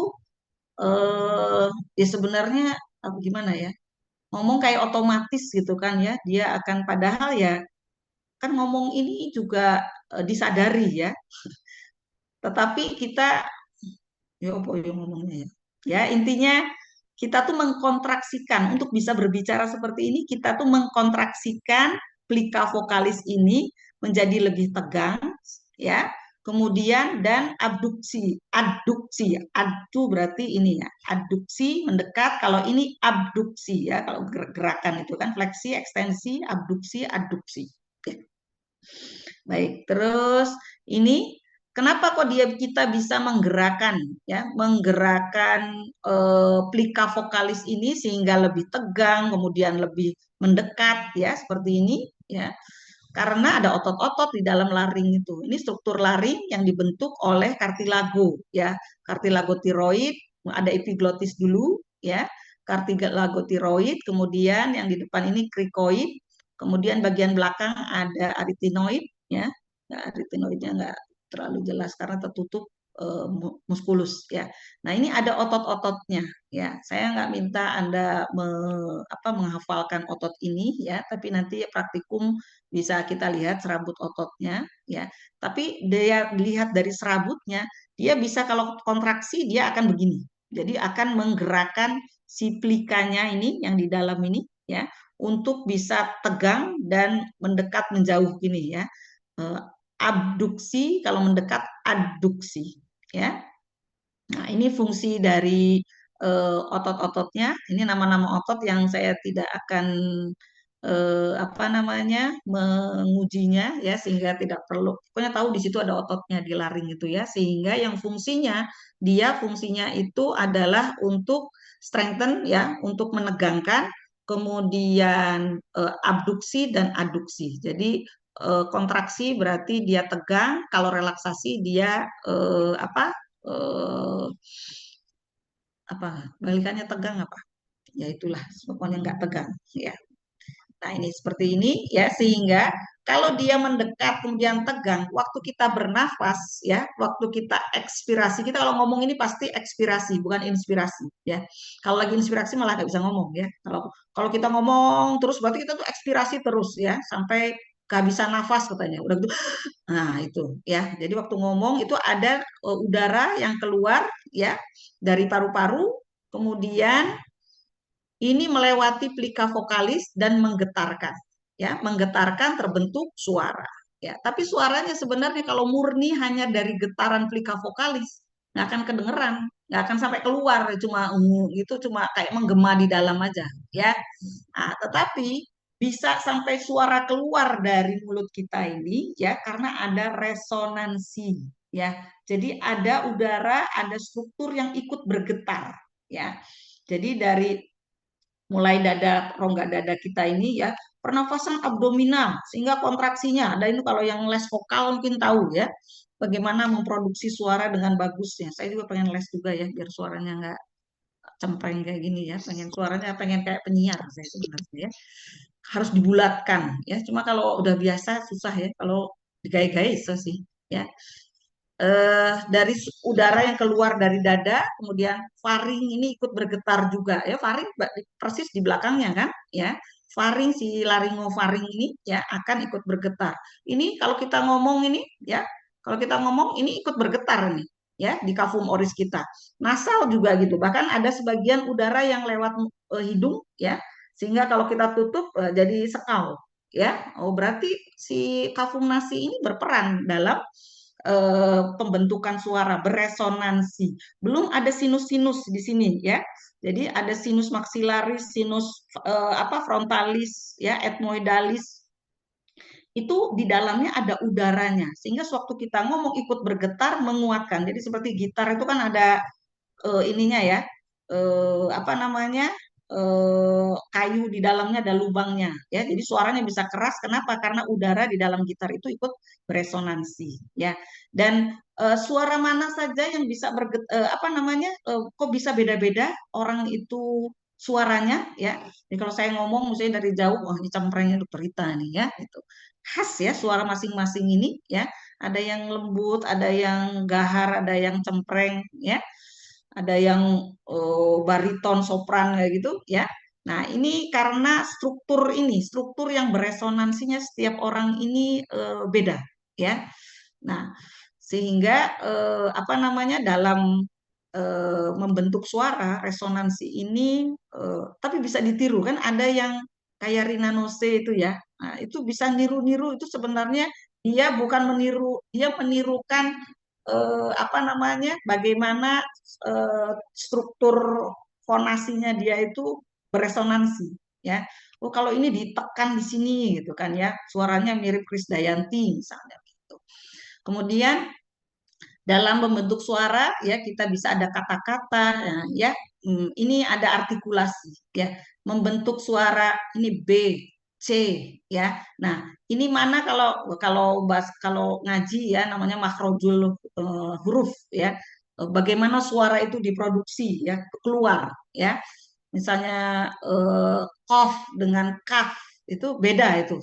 eh ya sebenarnya gimana ya? Ngomong kayak otomatis gitu kan ya. Dia akan padahal ya kan ngomong ini juga disadari ya. Tetapi kita ya apa ya ngomongnya ya. Ya intinya kita tuh mengkontraksikan untuk bisa berbicara seperti ini kita tuh mengkontraksikan plika vokalis ini menjadi lebih tegang ya. Kemudian dan adduksi ya. Addu berarti ini ya. Adduksi mendekat, kalau ini abduksi ya. Kalau gerakan itu kan fleksi, ekstensi, abduksi, adduksi. Ya. Baik, terus ini kenapa kok kita bisa menggerakkan ya, menggerakkan plika vokalis ini sehingga lebih tegang, kemudian lebih mendekat ya seperti ini ya. Karena ada otot-otot di dalam laring itu. Ini struktur laring yang dibentuk oleh kartilago ya. Kartilago tiroid, ada epiglotis dulu ya. Kartilago tiroid, kemudian yang di depan ini krikoid, kemudian bagian belakang ada aritinoid ya. Nah, aritinoidnya nggak terlalu jelas karena tertutup muskulus ya. Nah ini ada otot-ototnya ya. Saya nggak minta Anda menghafalkan otot ini ya, tapi nanti praktikum bisa kita lihat serabut ototnya ya. Tapi dia dilihat dari serabutnya, dia bisa kalau kontraksi dia akan begini. Jadi akan menggerakkan si plikanya ini yang di dalam ini ya untuk bisa tegang dan mendekat menjauh gini ya. Eh, Abduksi kalau mendekat adduksi ya. Nah, ini fungsi dari otot-ototnya. Ini nama-nama otot yang saya tidak akan apa namanya mengujinya ya sehingga tidak perlu. Pokoknya tahu di situ ada ototnya di laring itu ya. Sehingga yang fungsinya itu adalah untuk strengthen ya, untuk menegangkan, kemudian abduksi dan aduksi. Jadi kontraksi berarti dia tegang, kalau relaksasi dia eh, apa balikannya tegang apa ya itulah pokoknya nggak tegang ya. Nah ini seperti ini ya sehingga kalau dia mendekat kemudian tegang waktu kita bernafas ya waktu kita ekspirasi kita kalau ngomong ini pasti ekspirasi bukan inspirasi ya. Kalau lagi inspirasi malah nggak bisa ngomong ya. Kalau kita ngomong terus berarti kita tuh ekspirasi terus ya sampai kehabisan nafas katanya udah gitu. Nah, itu ya. Jadi waktu ngomong itu ada udara yang keluar ya dari paru-paru, kemudian ini melewati plika vokalis dan menggetarkan. Ya, menggetarkan terbentuk suara. Ya, tapi suaranya sebenarnya kalau murni hanya dari getaran plika vokalis nggak akan kedengeran, nggak akan sampai keluar, cuma itu cuma kayak menggema di dalam aja, ya. Nah, tetapi bisa sampai suara keluar dari mulut kita ini ya karena ada resonansi ya. Jadi ada udara, ada struktur yang ikut bergetar ya. Jadi dari mulai dada rongga dada kita ini ya pernafasan abdominal sehingga kontraksinya ada ini kalau yang les vokal mungkin tahu ya bagaimana memproduksi suara dengan bagusnya. Saya juga pengen les juga ya biar suaranya nggak cempreng kayak gini ya pengen suaranya pengen kayak penyiar saya sebenarnya ya harus dibulatkan ya cuma kalau udah biasa susah ya kalau digaya-gaya itu sih ya dari udara yang keluar dari dada kemudian faring ini ikut bergetar juga ya faring persis di belakangnya kan ya faring si laringofaring ini ya akan ikut bergetar ini kalau kita ngomong ini ya kalau kita ngomong ini ikut bergetar nih ya di kafum oris kita nasal juga gitu bahkan ada sebagian udara yang lewat hidung ya sehingga kalau kita tutup jadi sekal ya oh berarti si kafum nasi ini berperan dalam pembentukan suara beresonansi. Belum ada sinus-sinus di sini ya. Jadi ada sinus maksilaris, sinus frontalis ya, etmoidalis. Itu di dalamnya ada udaranya sehingga sewaktu kita ngomong ikut bergetar menguatkan. Jadi seperti gitar itu kan ada ininya ya apa namanya kayu di dalamnya ada lubangnya ya jadi suaranya bisa keras kenapa karena udara di dalam gitar itu ikut beresonansi ya dan suara mana saja yang bisa apa namanya kok bisa beda-beda orang itu suaranya ya jadi kalau saya ngomong misalnya dari jauh wah ini cemprengnya dokter Rita nih ya itu khas ya suara masing-masing ini ya ada yang lembut ada yang gahar ada yang cempreng ya ada yang bariton, sopran kayak gitu ya. Nah, ini karena struktur yang beresonansinya setiap orang ini beda ya. Nah, sehingga apa namanya dalam membentuk suara resonansi ini tapi bisa ditiru kan ada yang kayak Rina Nose itu ya. Nah, itu bisa niru-niru itu sebenarnya dia bukan meniru, dia menirukan apa namanya bagaimana struktur fonasinya dia itu beresonansi ya. Oh, kalau ini ditekan di sini gitu kan ya, suaranya mirip Krisdayanti misalnya gitu. Kemudian dalam membentuk suara ya kita bisa ada kata-kata ya. Ini ada artikulasi ya. Membentuk suara ini B, C ya. Nah, ini mana kalau kalau ngaji ya namanya makhrajul huruf ya. Bagaimana suara itu diproduksi ya, keluar ya. Misalnya kof dengan kaf itu beda itu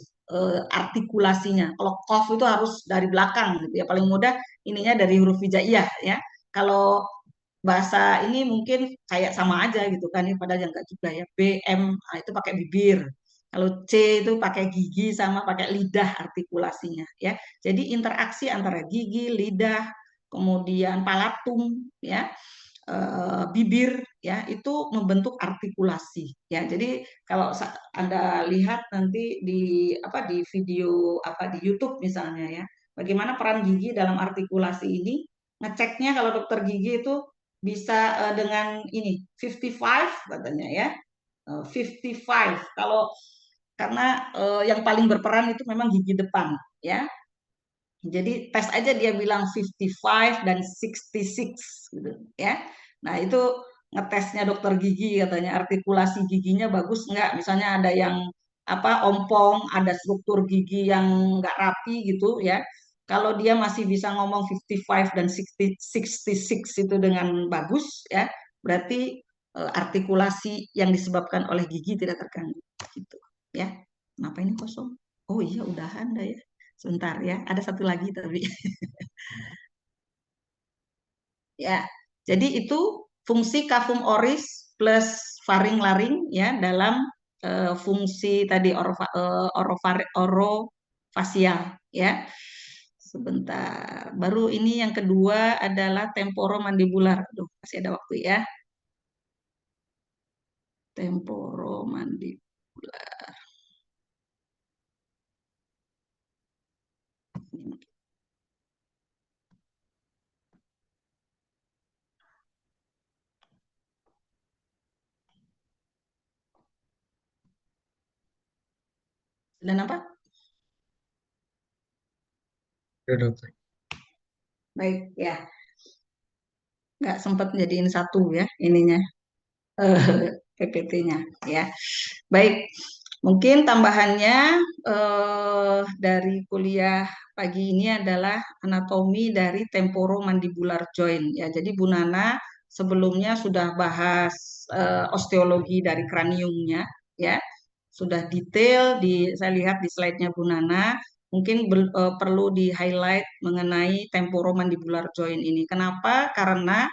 artikulasinya. Kalau kof itu harus dari belakang gitu ya. Paling mudah ininya dari huruf hijaiyah ya. Kalau bahasa ini mungkin kayak sama aja gitu kan ya padahal yang enggak juga ya. B, M itu pakai bibir. Kalau C itu pakai gigi sama pakai lidah artikulasinya ya. Jadi interaksi antara gigi, lidah, kemudian palatum ya, bibir ya itu membentuk artikulasi ya. Jadi kalau Anda lihat nanti di apa di video apa di YouTube misalnya ya, bagaimana peran gigi dalam artikulasi ini, ngeceknya kalau dokter gigi itu bisa dengan ini 55 katanya ya. 55 kalau karena yang paling berperan itu memang gigi depan ya. Jadi tes aja dia bilang 55 dan 66 gitu ya. Nah, itu ngetesnya dokter gigi katanya artikulasi giginya bagus nggak? Misalnya ada yang apa ompong, ada struktur gigi yang nggak rapi gitu ya. Kalau dia masih bisa ngomong 55 dan 60, 66 itu dengan bagus ya, berarti artikulasi yang disebabkan oleh gigi tidak terganggu gitu ya. Kenapa ini kosong? Oh iya, udahan dah ya. Sebentar ya, ada satu lagi tapi ya. Jadi itu fungsi kafum oris plus faring laring ya dalam fungsi tadi orofasial ya. Sebentar. Baru ini yang kedua adalah temporomandibular. Aduh, masih ada waktu ya. Temporomandibular. Dan apa? Ya, dokter. Baik ya. Nggak sempat jadiin satu ya ininya. PPT-nya ya. Baik, mungkin tambahannya dari kuliah pagi ini adalah anatomi dari temporomandibular joint ya. Jadi Bu Nana sebelumnya sudah bahas osteologi dari kraniumnya ya. Sudah detail saya lihat di slide-nya Bu Nana. Mungkin perlu di-highlight mengenai temporomandibular joint ini. Kenapa? Karena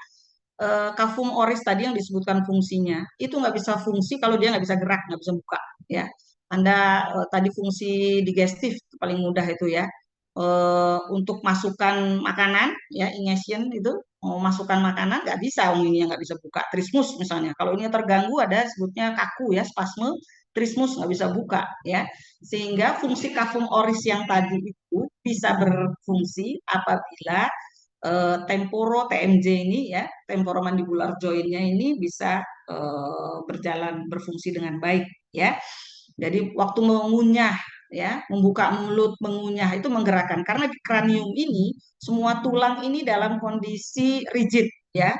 kafum oris tadi yang disebutkan fungsinya itu nggak bisa fungsi kalau dia nggak bisa gerak, nggak bisa buka ya. Anda tadi fungsi digestif paling mudah itu ya. Untuk masukkan makanan ya, ingestion itu mau masukkan makanan nggak bisa, ini yang nggak bisa buka trismus misalnya. Kalau ini terganggu ada sebutnya kaku ya, spasme trismus nggak bisa buka ya. Sehingga fungsi kafum oris yang tadi itu bisa berfungsi apabila temporo TMJ ini ya, temporomandibular joint-nya ini bisa berjalan berfungsi dengan baik ya. Jadi waktu mengunyah ya, membuka mulut, mengunyah itu menggerakkan karena di kranium ini semua tulang ini dalam kondisi rigid ya.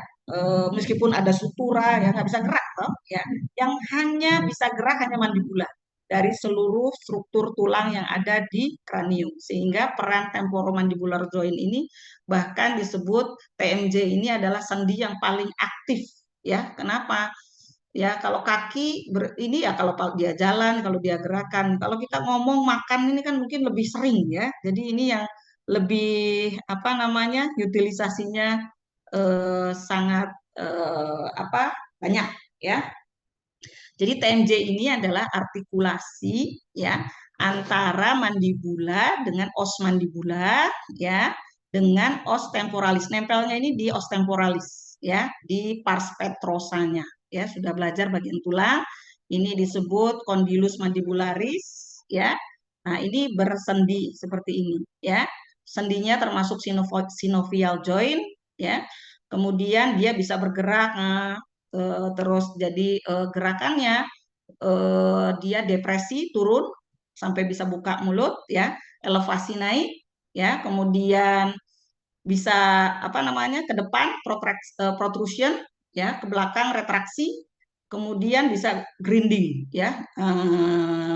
Meskipun ada sutura ya nggak bisa gerak toh ya. Yang hanya bisa gerak hanya mandibula dari seluruh struktur tulang yang ada di kranium. Sehingga peran temporomandibular joint ini bahkan disebut TMJ ini adalah sendi yang paling aktif ya. Kenapa? Ya kalau kaki ini ya kalau dia jalan, kalau dia gerakan. Kalau kita ngomong makan ini kan mungkin lebih sering ya. Jadi ini yang lebih apa namanya utilisasinya sangat apa banyak ya. Jadi TMJ ini adalah artikulasi ya antara mandibula dengan os mandibula ya dengan os temporalis. Nempelnya ini di os temporalis ya, di pars petrosanya ya. Sudah belajar bagian tulang. Ini disebut condylus mandibularis ya. Nah, ini bersendi seperti ini ya. Sendinya termasuk synovial joint ya. Kemudian dia bisa bergerak, terus jadi gerakannya dia depresi turun sampai bisa buka mulut ya, elevasi naik ya, kemudian bisa apa namanya ke depan protrusion ya, ke belakang retraksi, kemudian bisa grinding ya,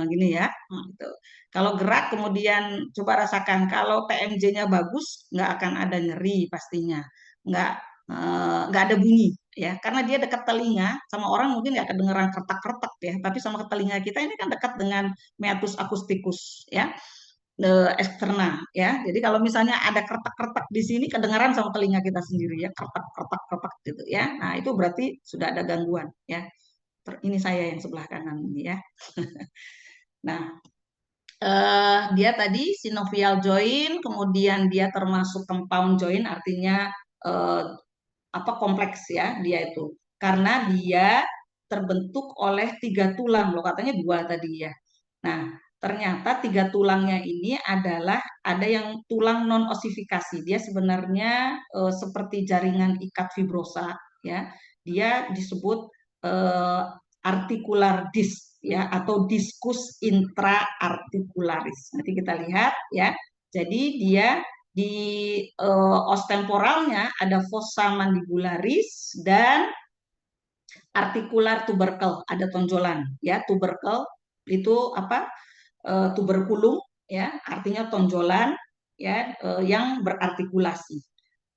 gini ya. Nah, gitu. Kalau gerak kemudian coba rasakan, kalau TMJ-nya bagus nggak akan ada nyeri pastinya, nggak nggak ada bunyi ya, karena dia dekat telinga. Sama orang mungkin nggak kedengeran kertak-kertak ya, tapi sama telinga kita ini kan dekat dengan meatus acusticus ya, eksterna ya. Jadi kalau misalnya ada kertak-kertak di sini kedengaran sama telinga kita sendiri ya, kertak-kertak gitu ya. Nah, itu berarti sudah ada gangguan ya. Ini saya yang sebelah kanan ini ya. Nah, dia tadi synovial joint, kemudian dia termasuk compound joint, artinya eh, apa kompleks ya dia itu. Karena dia terbentuk oleh 3 tulang, loh katanya 2 tadi ya. Nah, ternyata 3 tulangnya ini adalah ada yang tulang non osifikasi. Dia sebenarnya seperti jaringan ikat fibrosa ya. Dia disebut eh, articular disc ya atau discus intraarticularis. Nanti kita lihat ya. Jadi dia di os temporalnya ada fossa mandibularis dan artikular tubercle, ada tonjolan ya. Tubercle itu apa? Tuberkulum ya, artinya tonjolan ya, yang berartikulasi.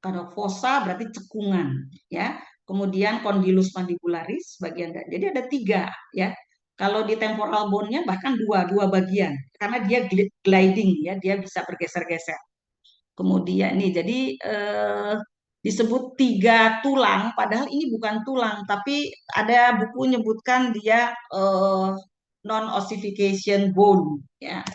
Kalau fossa berarti cekungan ya. Kemudian condylus mandibularis bagian, jadi ada 3 ya. Kalau di temporal bone-nya bahkan dua bagian karena dia gliding ya, dia bisa bergeser-geser. Kemudian nih, jadi disebut 3 tulang, padahal ini bukan tulang, tapi ada buku menyebutkan dia non-ossification bone. Ya.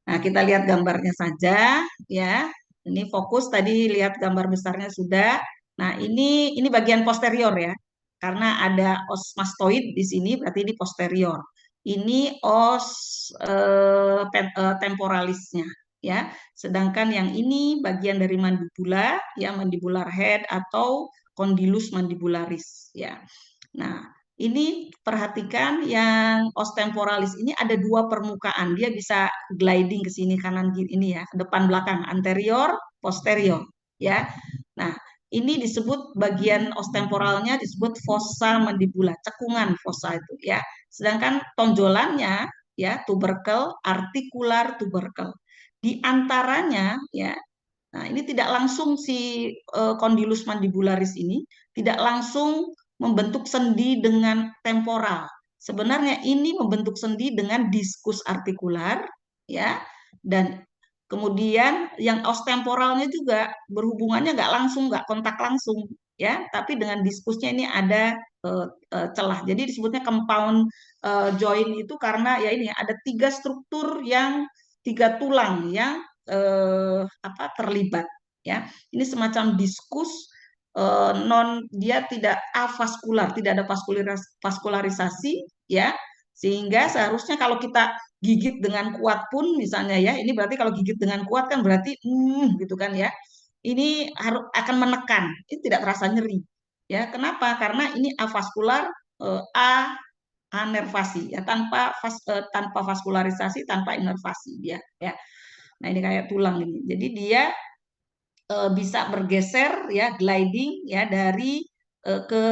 Nah, kita lihat gambarnya saja, ya. Ini fokus tadi lihat gambar besarnya sudah. Nah, ini bagian posterior ya, karena ada os mastoid di sini, berarti ini posterior. Ini os temporalisnya ya. Sedangkan yang ini bagian dari mandibula ya, mandibular head atau condylus mandibularis ya. Nah, ini perhatikan yang os temporalis ini ada 2 permukaan. Dia bisa gliding ke sini kanan kiri ini ya, depan belakang, anterior, posterior ya. Nah, ini disebut bagian os temporalnya disebut fossa mandibula, cekungan fossa itu ya. Sedangkan tonjolannya ya tubercle, artikular tubercle. Di antaranya ya. Nah, ini tidak langsung si condylus mandibularis ini tidak langsung membentuk sendi dengan temporal. Sebenarnya ini membentuk sendi dengan diskus artikular ya, dan kemudian yang os temporalnya juga berhubungannya nggak langsung, nggak kontak langsung ya, tapi dengan diskusnya ini ada celah. Jadi disebutnya compound joint itu karena ya ini ada 3 struktur yang 3 tulang yang apa terlibat ya. Ini semacam diskus non, dia tidak avaskular, tidak ada vaskularisasi ya. Sehingga seharusnya kalau kita gigit dengan kuat pun misalnya ya, ini berarti kalau gigit dengan kuat kan berarti gitu kan ya. Ini harus akan menekan, ini tidak terasa nyeri. Ya, kenapa? Karena ini avaskular, anervasi ya, tanpa vaskularisasi, tanpa inervasi dia ya. Nah, ini kayak tulang ini. Jadi dia bisa bergeser ya, gliding ya dari ke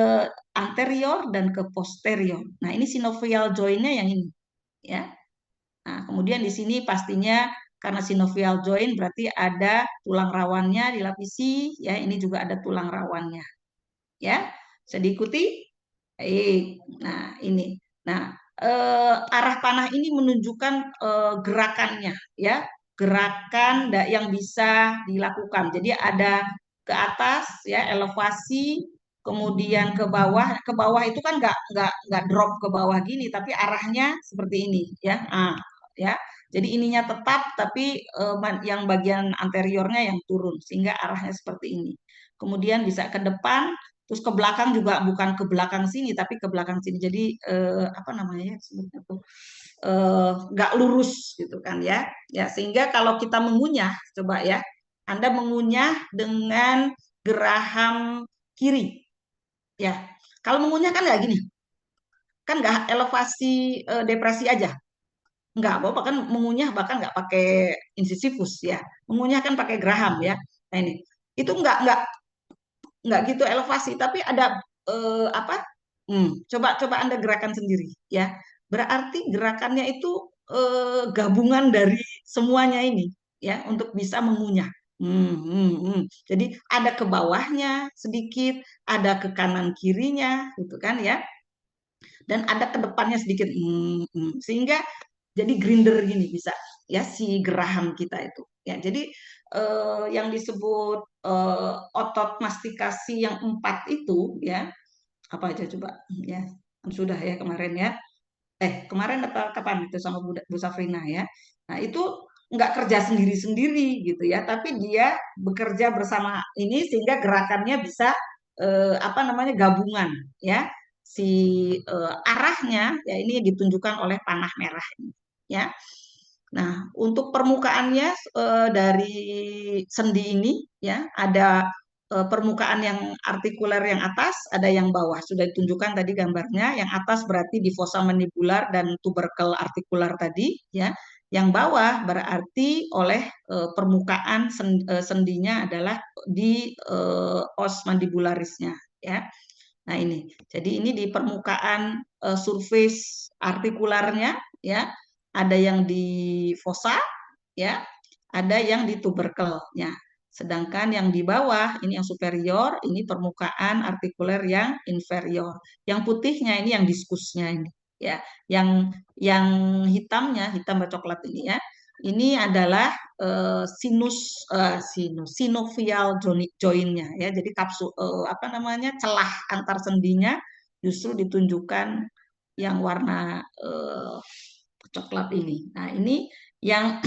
anterior dan ke posterior. Nah, ini synovial joint-nya yang ini ya. Nah, kemudian di sini pastinya karena synovial joint berarti ada tulang rawannya dilapisi ya, ini juga ada tulang rawannya. Ya. Bisa diikuti? Baik. Nah, ini. Nah, arah panah ini menunjukkan gerakannya ya, gerakan yang bisa dilakukan. Jadi ada ke atas ya, elevasi, kemudian ke bawah itu kan nggak drop ke bawah gini, tapi arahnya seperti ini ya. Ya. Jadi ininya tetap, tapi yang bagian anteriornya yang turun, sehingga arahnya seperti ini. Kemudian bisa ke depan, terus ke belakang juga bukan ke belakang sini, tapi ke belakang sini. Jadi apa namanya sebutnya tuh? Nggak lurus gitu kan ya. Ya sehingga kalau kita mengunyah, coba ya, Anda mengunyah dengan geraham kiri. Ya, kalau mengunyah kan nggak gini, kan nggak elevasi depresi aja, nggak, bahkan mengunyah bahkan nggak pakai incisivus ya, mengunyah kan pakai geraham ya. Nah ini, itu nggak gitu elevasi, tapi ada apa? Coba coba Anda gerakan sendiri ya. Berarti gerakannya itu gabungan dari semuanya ini ya untuk bisa mengunyah. Jadi ada ke bawahnya sedikit, ada ke kanan kirinya, gitu kan ya, dan ada ke depannya sedikit, sehingga jadi grinder gini bisa ya si geraham kita itu ya. Jadi yang disebut otot mastikasi yang 4 itu ya, apa aja coba ya, kan sudah ya kemarin ya, kemarin apa kapan itu sama Bu Safrina ya. Nah itu nggak kerja sendiri-sendiri gitu ya, tapi dia bekerja bersama ini sehingga gerakannya bisa apa namanya gabungan ya. Si arahnya ya ini ditunjukkan oleh panah merah ini ya. Nah, untuk permukaannya dari sendi ini ya ada permukaan yang artikuler yang atas, ada yang bawah. Sudah ditunjukkan tadi gambarnya. Yang atas berarti di fossa mandibular dan tubercle artikular tadi ya. Yang bawah berarti oleh permukaan sendinya adalah di os mandibularisnya ya. Nah, ini. Jadi ini di permukaan surface artikularnya ya, ada yang di fossa ya, ada yang di tuberkelnya. Sedangkan yang di bawah ini yang superior, ini permukaan artikuler yang inferior. Yang putihnya ini yang diskusnya ini ya. Yang hitamnya, hitam coklat ini ya. Ini adalah sinovial joinnya ya. Jadi kapsul apa namanya celah antar sendinya justru ditunjukkan yang warna coklat ini. Nah, ini yang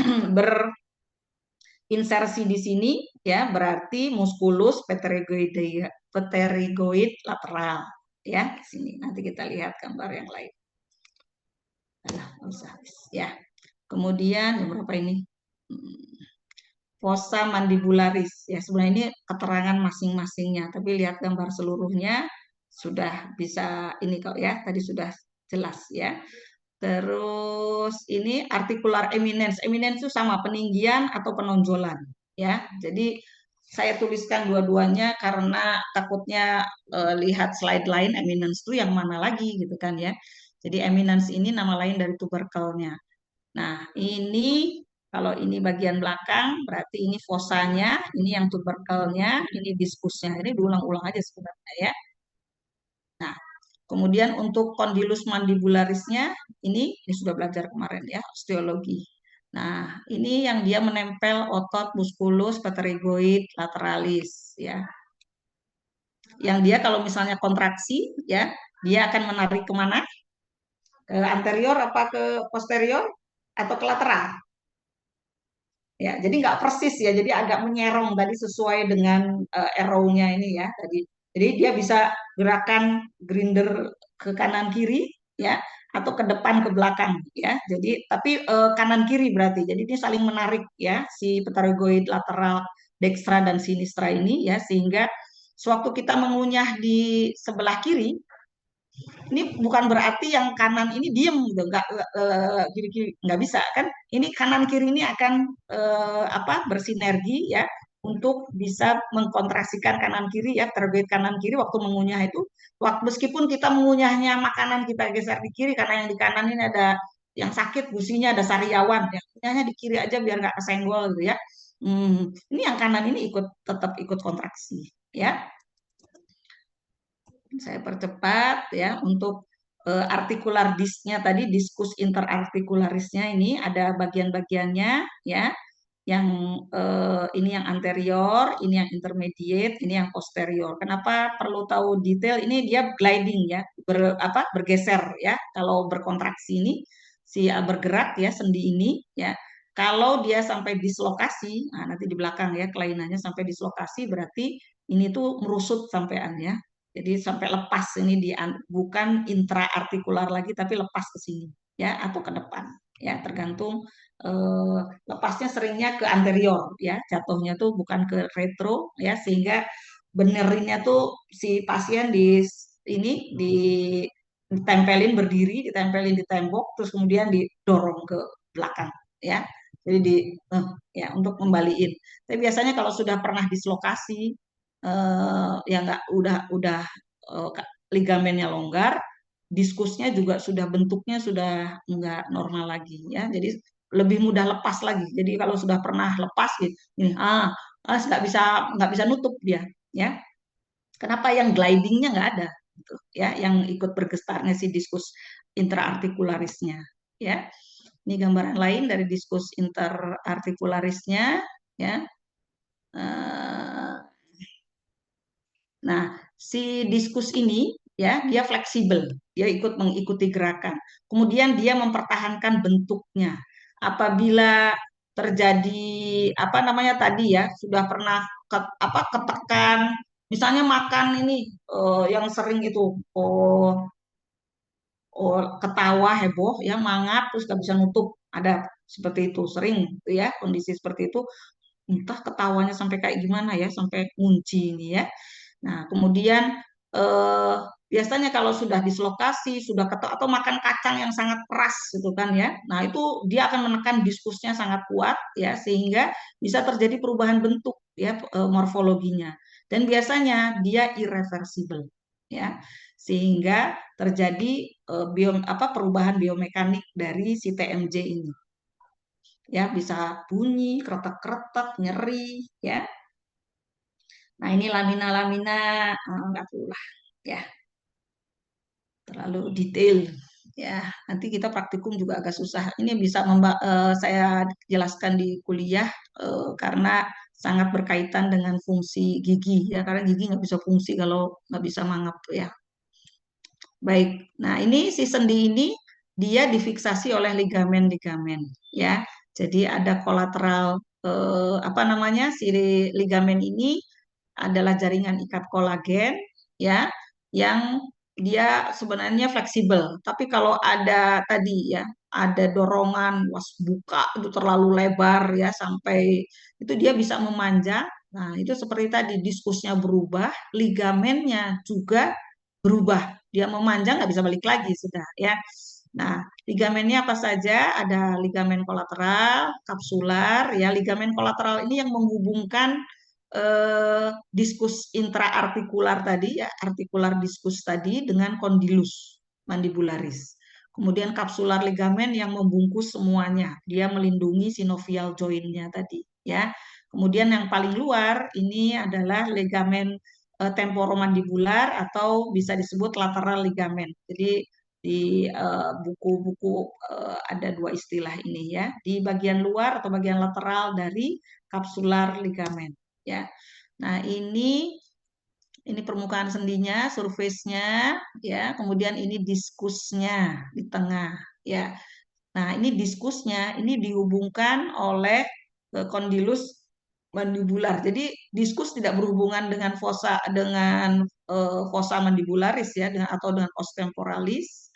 berinsersi di sini ya berarti musculus pterygoid lateral ya. Sini nanti kita lihat gambar yang lain. Usah ya. Kemudian yang berapa ini? Fossa mandibularis ya, sebenarnya ini keterangan masing-masingnya, tapi lihat gambar seluruhnya sudah bisa ini kok ya, tadi sudah jelas ya. Terus ini articular eminence. Eminence itu sama peninggian atau penonjolan ya. Jadi saya tuliskan dua-duanya karena takutnya lihat slide lain eminence itu yang mana lagi gitu kan ya. Jadi eminence ini nama lain dari tuberkelnya. Nah, ini kalau ini bagian belakang berarti ini fosanya, ini yang tuberkelnya, ini diskusnya. Ini diulang-ulang aja sebenarnya ya. Nah, kemudian untuk kondilus mandibularisnya ini sudah belajar kemarin ya, osteologi. Nah, ini yang dia menempel otot musculus pterygoid lateralis ya. Yang dia kalau misalnya kontraksi ya, dia akan menarik kemana? Ke anterior apa ke posterior atau ke lateral? Ya, jadi nggak persis ya, jadi agak menyerong tadi sesuai dengan arrow-nya ini ya tadi. Jadi dia bisa gerakan grinder ke kanan kiri ya, atau ke depan ke belakang ya. Jadi tapi kanan kiri berarti. Jadi ini saling menarik ya si pterygoid lateral dextra dan sinistra ini ya, sehingga sewaktu kita mengunyah di sebelah kiri ini bukan berarti yang kanan ini diem gitu, nggak kiri-kiri nggak bisa kan? Ini kanan kiri ini akan apa bersinergi ya untuk bisa mengkontraksikan kanan kiri ya, terbelit kanan kiri waktu mengunyah itu. Waktu meskipun kita mengunyahnya makanan kita geser di kiri karena yang di kanan ini ada yang sakit gusinya ada sariawan ya, kunyahnya di kiri aja biar nggak kesenggol gitu ya. Ini yang kanan ini tetap ikut kontraksi ya. Saya percepat ya untuk artikular disknya tadi, diskus interartikularisnya ini ada bagian-bagiannya ya. yang ini yang anterior, ini yang intermediate, ini yang posterior. Kenapa perlu tahu detail? Ini dia gliding ya, bergeser ya. Kalau berkontraksi ini si bergerak ya sendi ini ya. Kalau dia sampai dislokasi, nah nanti di belakang ya kelainannya sampai dislokasi berarti ini tuh merusut sampean ya. Jadi sampai lepas ini bukan intraartikular lagi tapi lepas ke sini ya atau ke depan ya tergantung eh, lepasnya seringnya ke anterior ya jatuhnya tuh bukan ke retro ya sehingga benerinnya tuh si pasien ini ditempelin di tembok terus kemudian didorong ke belakang ya jadi ya untuk kembaliin tapi biasanya kalau sudah pernah dislokasi ya nggak udah eh, ligamennya longgar diskusnya juga sudah bentuknya sudah nggak normal lagi ya jadi lebih mudah lepas lagi jadi kalau sudah pernah lepas gitu ini nggak bisa nutup dia ya kenapa yang glidingnya nggak ada gitu ya yang ikut bergestarnya si diskus intraartikularisnya ya ini gambaran lain dari diskus interartikularisnya ya. Eh, Nah, si diskus ini ya dia fleksibel, dia ikut mengikuti gerakan. Kemudian dia mempertahankan bentuknya. Apabila terjadi apa namanya tadi ya sudah pernah ketekan, misalnya makan ini yang sering itu ketawa heboh ya mangap terus gak bisa nutup ada seperti itu sering gitu ya kondisi seperti itu entah ketawanya sampai kayak gimana ya sampai kunci ini ya. Nah, kemudian eh, biasanya kalau sudah dislokasi, sudah atau makan kacang yang sangat keras gitu kan ya. Nah, itu dia akan menekan diskusnya sangat kuat ya sehingga bisa terjadi perubahan bentuk ya morfologinya. Dan biasanya dia irreversible ya. Sehingga terjadi perubahan biomekanik dari si TMJ ini. Ya, bisa bunyi, kretek-kretek, nyeri ya. Nah, ini lamina-lamina nggak perlu lah ya, terlalu detail. Ya, nanti kita praktikum juga agak susah. Ini bisa saya jelaskan di kuliah karena sangat berkaitan dengan fungsi gigi ya, karena gigi nggak bisa fungsi kalau nggak bisa mangap ya. Baik, nah ini si sendi ini dia difiksasi oleh ligamen-ligamen ya. Jadi ada kolateral apa namanya si ligamen ini adalah jaringan ikat kolagen ya yang dia sebenarnya fleksibel. Tapi kalau ada tadi ya ada dorongan was buka itu terlalu lebar ya sampai itu dia bisa memanjang. Nah, itu seperti tadi diskusnya berubah, ligamennya juga berubah. Dia memanjang nggak bisa balik lagi sudah ya. Nah, ligamennya apa saja? Ada ligamen kolateral, kapsular, ya. Ligamen kolateral ini yang menghubungkan diskus intraartikular tadi, ya, artikular diskus tadi dengan kondilus mandibularis. Kemudian kapsular ligamen yang membungkus semuanya, dia melindungi sinovial joint-nya tadi, ya. Kemudian yang paling luar ini adalah ligamen temporomandibular atau bisa disebut lateral ligamen. Jadi di buku-buku ada dua istilah ini ya. Di bagian luar atau bagian lateral dari kapsular ligamen ya. Nah, ini permukaan sendinya, surface-nya ya, kemudian ini diskusnya di tengah ya. Nah, ini diskusnya ini dihubungkan oleh kondilus mandibular. Jadi diskus tidak berhubungan dengan fossa mandibularis ya, atau dengan os temporalis,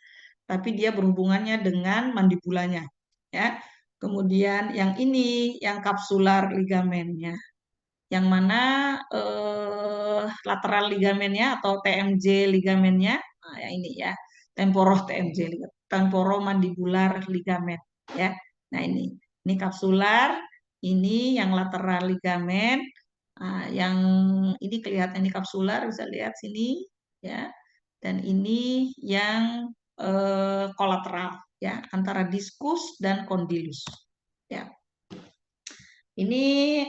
tapi dia berhubungannya dengan mandibulanya ya. Kemudian yang ini yang kapsular ligamennya, yang mana lateral ligamennya atau TMJ ligamennya, nah, ya ini ya, TMJ, temporomandibular ligamen ya. Nah, ini kapsular, ini yang lateral ligamen, yang ini kelihatan ini kapsular bisa lihat sini ya. Dan ini yang kolateral ya antara diskus dan kondilus ya. Ini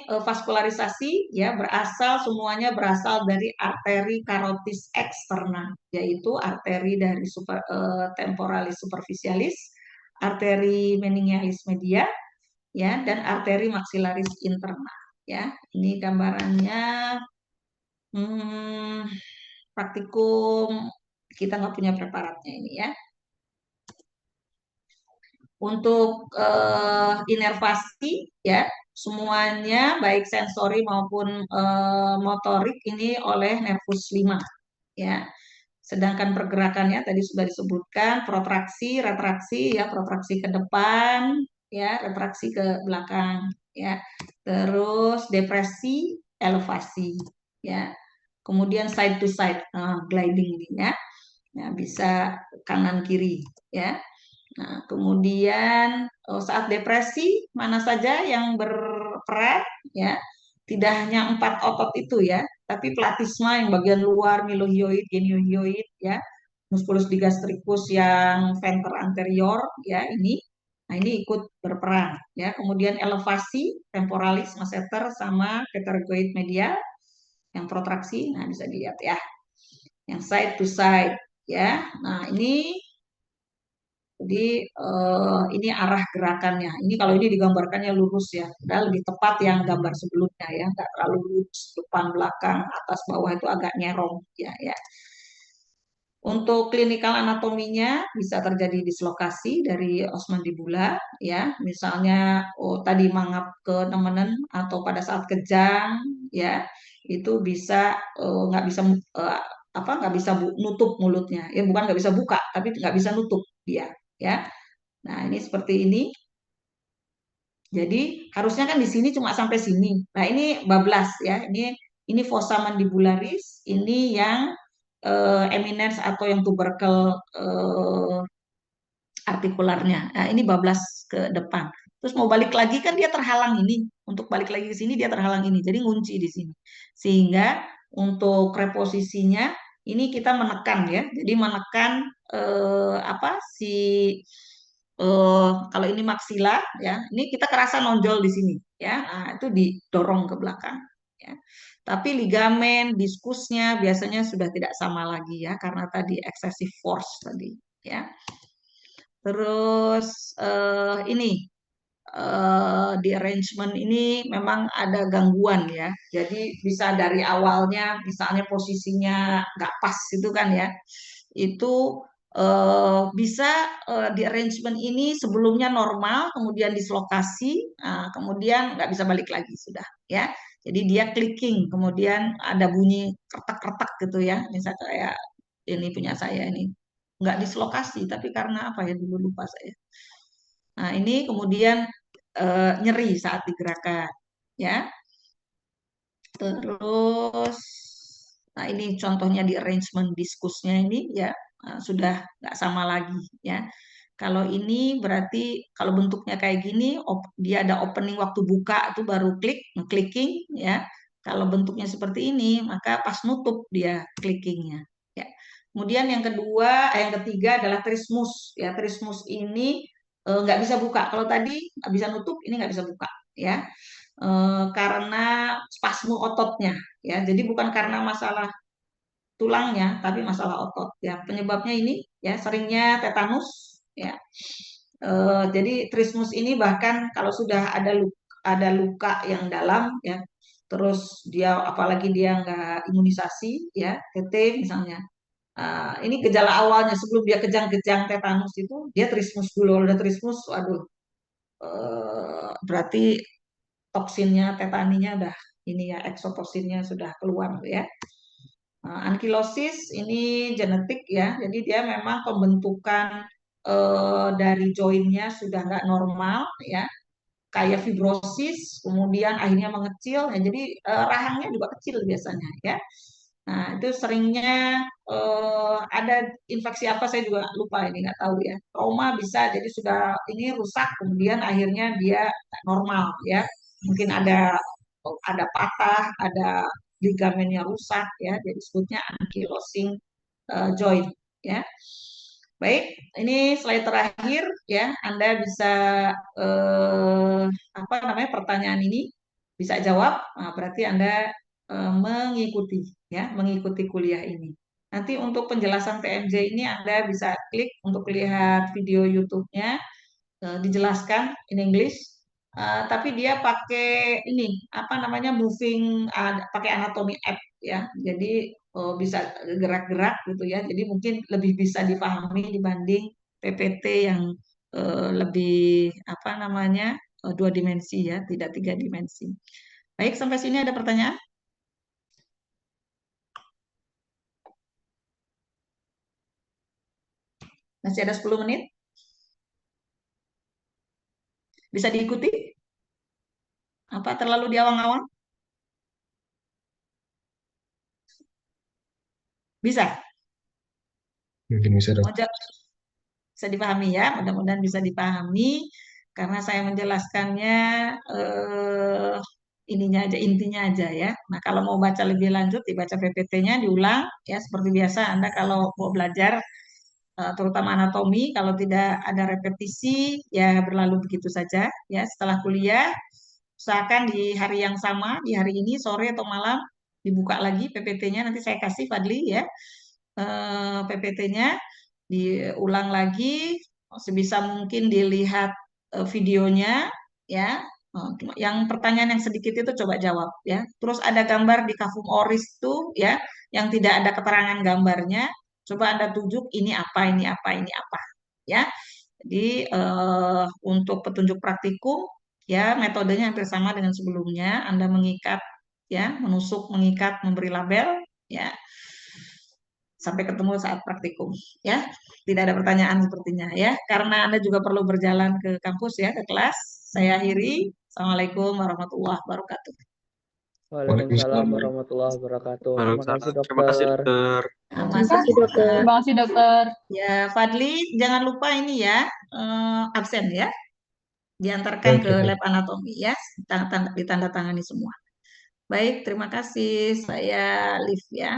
vaskularisasi ya semuanya berasal dari arteri karotis eksterna, yaitu arteri dari temporalis superficialis, arteri meningealis media, ya, dan arteri maksilaris interna, ya. Ini gambarannya. Hmm, Praktikum kita nggak punya preparatnya ini, ya. Untuk inervasi, ya, semuanya baik sensori maupun motorik ini oleh nervus 5, ya. Sedangkan pergerakannya tadi sudah disebutkan protraksi, retraksi, ya, protraksi ke depan, ya, retraksi ke belakang, ya. Terus depresi, elevasi, ya. Kemudian side to side, gliding ini, ya. Ya, bisa kanan kiri, ya. Nah, kemudian saat depresi mana saja yang berperan, ya, tidak hanya 4 otot itu, ya, tapi platisma yang bagian luar, milohioid, geniohyoid, ya, musculus digastricus yang venter anterior, ya, ini. Nah, ini ikut berperan, ya. Kemudian elevasi, temporalis, masseter sama pterygoid medial yang protraksi. Nah, bisa dilihat, ya. Yang side to side, ya. Nah, ini jadi ini arah gerakannya. Ini kalau ini digambarkannya lurus, ya. Padahal lebih tepat yang gambar sebelumnya, ya. Nggak terlalu lurus, depan, belakang, atas, bawah itu agak nyerong, ya, ya. Untuk klinikal anatominya bisa terjadi dislokasi dari os mandibula, ya. Misalnya tadi mangap ke nemenen atau pada saat kejang, ya. Itu bisa nggak bisa apa nggak bisa nutup mulutnya. Ya bukan nggak bisa buka, tapi nggak bisa nutup dia, ya. Nah, ini seperti ini. Jadi harusnya kan di sini cuma sampai sini. Nah, ini bablas, ya. Ini fossa mandibularis, ini yang eminence atau yang tubercle artikularnya. Nah, ini bablas ke depan. Terus mau balik lagi kan dia terhalang ini. Untuk balik lagi ke sini dia terhalang ini. Jadi ngunci di sini. Sehingga untuk reposisinya ini kita menekan, ya. Jadi menekan apa si kalau ini maksila, ya. Ini kita kerasa nonjol di sini, ya. Nah, itu didorong ke belakang, ya. Tapi ligamen, diskusnya biasanya sudah tidak sama lagi, ya, karena tadi excessive force tadi, ya. Terus ini di arrangement ini memang ada gangguan, ya. Jadi bisa dari awalnya misalnya posisinya nggak pas itu kan, ya. Itu bisa di arrangement ini sebelumnya normal, kemudian dislokasi, kemudian nggak bisa balik lagi sudah, ya. Jadi dia clicking, kemudian ada bunyi kertak-kertak gitu, ya. Misalnya kayak ini punya saya ini nggak dislokasi, tapi karena apa ya dulu lupa saya. Nah, ini kemudian nyeri saat digerakkan, ya. Terus, nah ini contohnya di arrangement diskusnya ini, ya, sudah nggak sama lagi, ya. Kalau ini berarti kalau bentuknya kayak gini, dia ada opening waktu buka itu baru clicking, ya. Kalau bentuknya seperti ini, maka pas nutup dia clickingnya, ya. Kemudian yang kedua, yang ketiga adalah trismus, ya. Trismus ini nggak bisa buka. Kalau tadi nggak bisa nutup, ini nggak bisa buka, ya. Karena spasmu ototnya, ya. Jadi bukan karena masalah tulangnya, tapi masalah otot, ya. Penyebabnya ini, ya, seringnya tetanus, ya. Jadi trismus ini bahkan kalau sudah ada luka yang dalam, ya, terus dia apalagi dia nggak imunisasi, ya, TT misalnya. Ini gejala awalnya sebelum dia kejang-kejang tetanus itu dia trismus dulu. Udah trismus, waduh, berarti toksinnya, tetaninya udah ini, ya, eksotosinnya sudah keluar, ya. Ankilosis ini genetik, ya, jadi dia memang pembentukan dari joinnya sudah nggak normal, ya, kayak fibrosis, kemudian akhirnya mengecil, ya, jadi rahangnya juga kecil biasanya, ya. Nah, itu seringnya ada infeksi apa saya juga lupa ini nggak tahu, ya. Trauma bisa, jadi sudah ini rusak, kemudian akhirnya dia nggak normal, ya. Mungkin ada patah, ada ligamennya rusak, ya. Jadi disebutnya ankylosing joint, ya. Baik, ini slide terakhir, ya. Anda bisa eh, apa namanya pertanyaan ini bisa jawab. Nah, berarti Anda mengikuti, ya, mengikuti kuliah ini. Nanti untuk penjelasan TMJ ini Anda bisa klik untuk lihat video YouTube-nya, dijelaskan in English. Tapi dia pakai ini apa namanya moving, pakai anatomi app ya. Jadi bisa gerak-gerak gitu ya. Jadi mungkin lebih bisa dipahami dibanding PPT yang lebih apa namanya, dua dimensi ya, tidak tiga dimensi. Baik, sampai sini ada pertanyaan? Masih ada 10 menit? Bisa diikuti? Apa terlalu di awang-awang? Bisa? Mungkin bisa Mau dokter. bisa dipahami ya, mudah-mudahan bisa dipahami karena saya menjelaskannya ininya aja, intinya aja ya. Nah, kalau mau baca lebih lanjut dibaca PPT-nya, diulang ya seperti biasa. Anda kalau mau belajar terutama anatomi, kalau tidak ada repetisi ya berlalu begitu saja ya. Setelah kuliah usahakan di hari yang sama, di hari ini sore atau malam dibuka lagi PPT-nya, nanti saya kasih Fadli ya, PPT-nya diulang lagi, sebisa mungkin dilihat videonya ya. Yang pertanyaan yang sedikit itu coba jawab ya. Terus ada gambar di Kafum Oris tuh ya, yang tidak ada keterangan gambarnya. Coba Anda tunjuk ini apa, ini apa, ini apa ya. Jadi untuk petunjuk praktikum ya metodenya hampir sama dengan sebelumnya. Anda mengikat ya, menusuk, mengikat, memberi label ya sampai ketemu saat praktikum ya. Tidak ada pertanyaan sepertinya ya. Karena Anda juga perlu berjalan ke kampus ya, ke kelas. Saya akhiri. Assalamualaikum warahmatullahi wabarakatuh. Waalaikumsalam Waalaikumsalam. warahmatullahi wabarakatuh. Terima kasih Waalaikumsalam. Terima kasih dokter. dokter. Sama Terima kasih dokter. sama. Terima kasih dokter. Ya, Fadli, jangan lupa ini ya, absen ya, diantarkan ke Oke, baik. lab anatomi ya, ditandatangani semua. Baik, terima kasih. Saya Liv ya.